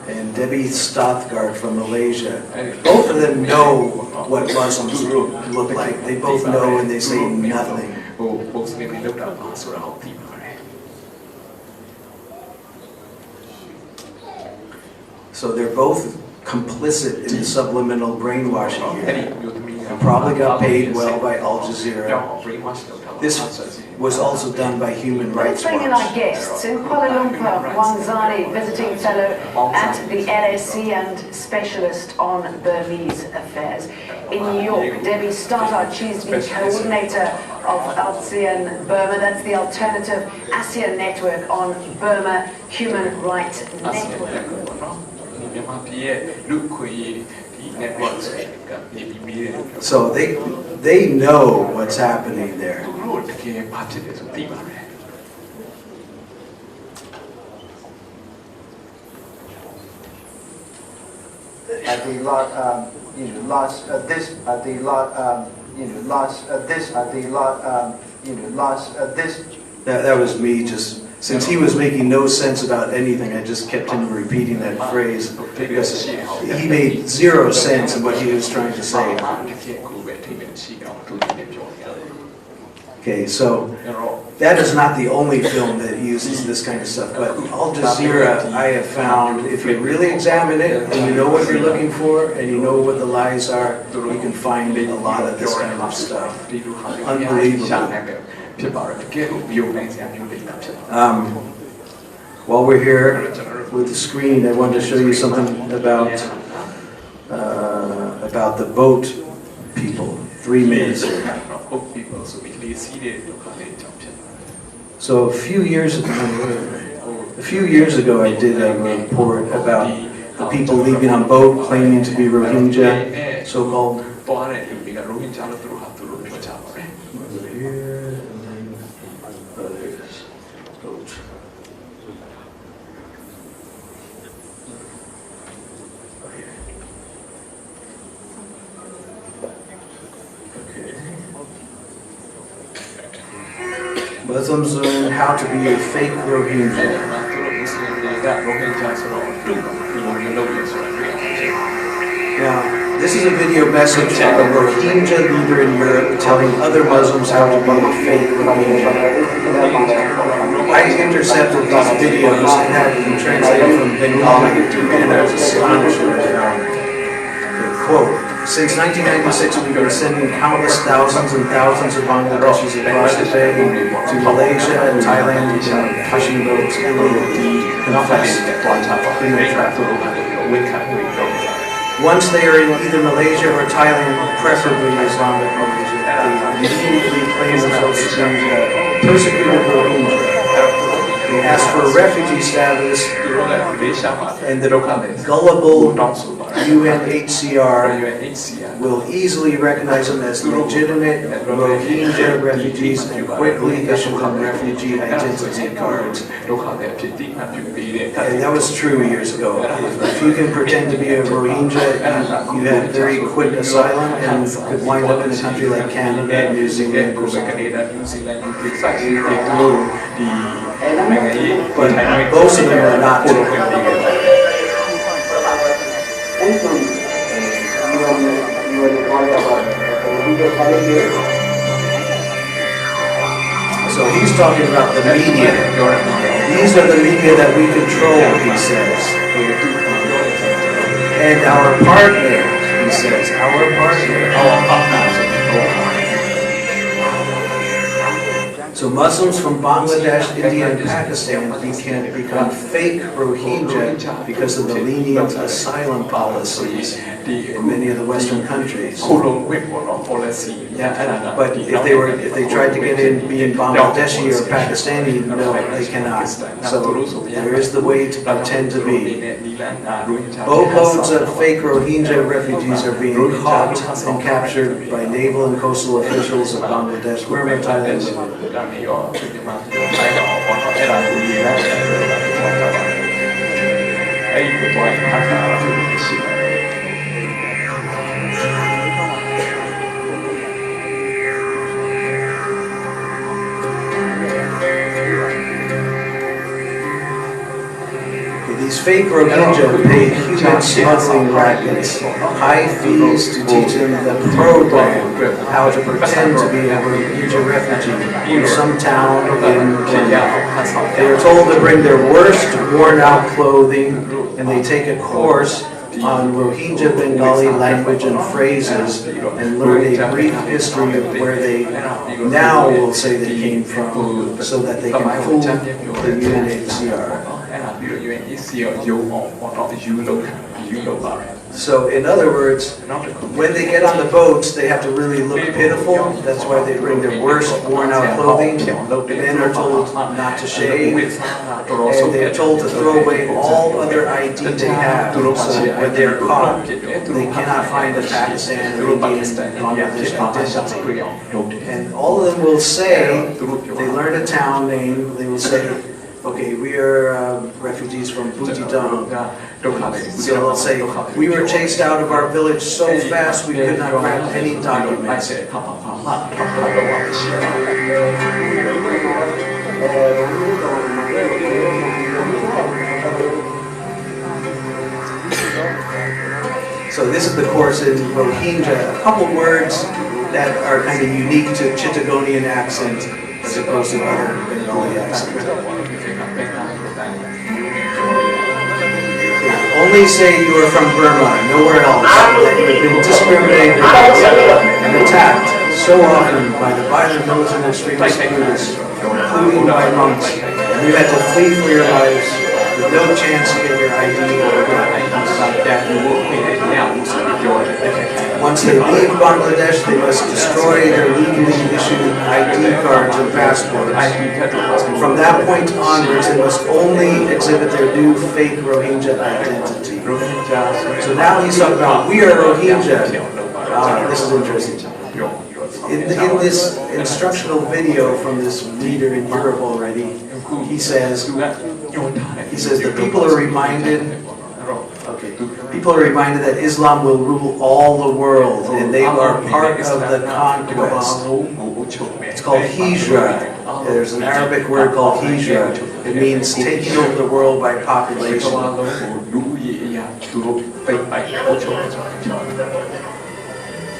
and Debbie Stothgard from Malaysia. Both of them know what Muslims look like. They both know and they say nothing. So they're both complicit in the subliminal brainwashing here. And probably got paid well by Al Jazeera. This was also done by Human Rights Let's bring in our Watch. guests. In Kuala Lumpur, Wang Zani, visiting fellow at the LSE and specialist on Burmese affairs. In New York, Debbie Stothard, she's the coordinator of ASEAN Burma. That's the alternative ASEAN network on Burma Human Rights Network. So they know what's happening there. At the lot, lots this, at the lot, lots this, at the lot, lots this. That was me just, since he was making no sense about anything, I just kept him repeating that phrase because he made zero sense in what he was trying to say. Okay, so that is not the only film that uses this kind of stuff, but Al Jazeera, I have found, if you really examine it and you know what you're looking for and you know what the lies are, you can find a lot of this kind of stuff. Unbelievable. While we're here with the screen, I wanted to show you something about the boat people. 3 minutes here. So a few years ago, I did a report about the people leaving on boat claiming to be Rohingya, so-called. Muslims learn how to be a fake Rohingya. Now, this is a video message of a Rohingya leader in Europe telling other Muslims how to be a fake Rohingya. I intercepted these videos and had them translated from Bengali, and I was astonished when I found it. Quote, since 1996, we've been sending countless thousands and thousands of Bangladeshis across the bay to Malaysia and Thailand in fishing boats illegally confess human trafficking. Once they are in either Malaysia or Thailand, preferably Islamic Malaysia, they immediately claim themselves to be persecuted Rohingya. They ask for refugee status, သူတို့လည်းဒီရှာမှာ and the ဒုက္ခသည် gullible တောင်းဆိုပါ UNHCR UNHCR will easily recognize them as legitimate Rohingya refugees and quickly issue them refugee identity cards. ဒုက္ခသည်ဖြစ်တည်မှတ်ပြုပေးတဲ့ And that was true years ago. If you can pretend to be a Rohingya, you had very quick asylum and could wind up in a country like Canada, New Zealand, or ကိုယ်က something. ကနေဒါနယူးဇီလန်ဒီစိုက်ရေးတွေလို့ဒီနိုင်ငံရေး But most of them are not. ကိုယ်ကနေခဲ့တယ် Anything you were calling about the college. So he's talking about the media. These are the media that we control, he says. And our partner, he says, our partner. So Muslims from Bangladesh, India, and Pakistan can become fake Rohingya because of the lenient asylum policies in many of the Western countries. ကိုလုံးဝင့်ပေါ်တော့ policy Yeah, but if they tried to get in being Bangladeshi or Pakistani, no, they cannot. So there is the way to pretend to be. Boatloads of fake Rohingya refugees are being caught and captured by naval and coastal officials of Bangladesh, Burma, Thailand, and နေရောဒီမှာအဲ့တော့ပေါ်တော့အဲ့ဒါကိုရေးလိုက်တယ်အဲ့ဒီတော့ဖတ်တာလို့ရှိတယ် These fake Rohingya pay human smuggling rackets high fees to teach them the program how to pretend to be a Rohingya refugee in some town in Kenya. They are told to bring their worst worn-out clothing, and they take a course on Rohingya Bengali language and phrases and learn a brief history of where they now will say they came from so that they can fool the UNHCR. So in other words, when they get on the boats, they have to really look pitiful. That's why they bring their worst worn out clothing. Men are told not to shave. And they are told to throw away all other ID they have. So when they are caught, they cannot find a Pakistan or Indian Bangladesh identity. And all of them will say, they learn a town name, they will say, okay, we are refugees from Butidang. So they'll say, we were chased out of our village so fast we could not grab any documents. So this is the course in Rohingya. A couple words that are kind of unique to Chittagonian accent as opposed to other Bengali accents. Only say you are from Burma, nowhere else, that you have been discriminated and attacked so often by the violent militant extremist groups, including by monks, and you had to flee for your lives with no chance to get your ID or Once they leave Bangladesh, they must destroy their legally issued ID cards and passports. From that point onwards, they must only exhibit their new fake Rohingya identity. So now he's talking about, we are Rohingya. This is interesting. In this instructional video from this leader in Europe already, he says the people are reminded that Islam will rule all the world, and they are part of the conquest. It's called hijra. There's an Arabic word called hijra. It means taking over the world by population.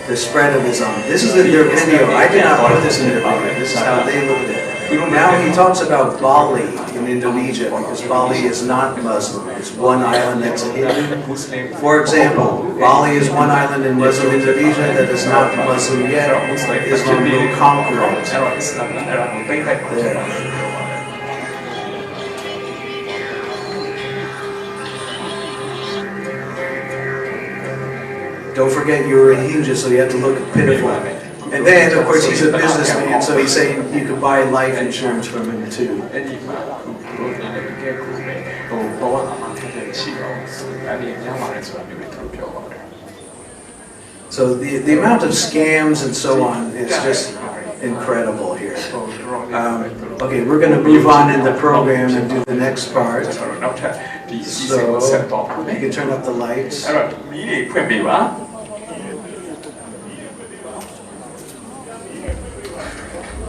The spread of Islam. This is in their video. I did not put this in their video. This is how they looked at it. Now he talks about Bali in Indonesia, because Bali is not Muslim. It's one island that's a Hindu. For example, Bali is one island in Muslim Indonesia that is not Muslim yet. Islam will conquer it. There. Don't forget you're a Hindu, so you have to look pitiful. And then, of course, he's a businessman, so he's saying you could buy life insurance from him too. ဝအမှန်တရားရှိတော့အဲ့ဒီညမှာလည်းဆိုတာမျိုးပဲသူတို့ပြောပါတယ် So the amount of scams and so on is just incredible here. Okay, we're going to move on in the program and do the next part. နောက်ထပ်ဒီစီစဉ် So ကိုဆက်တော့ပါမယ် you can turn up the lights. အဲ့တော့မီးတွေဖွင့်ပေးပါ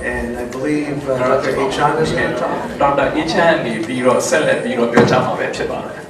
And I believe Dr. Achan is going to talk. ဒေါက်တာအင်းချမ်းနေပြီးတော့ဆက်လက်ပြီးတော့ပြောကြမှာပဲဖြစ်ပါတယ်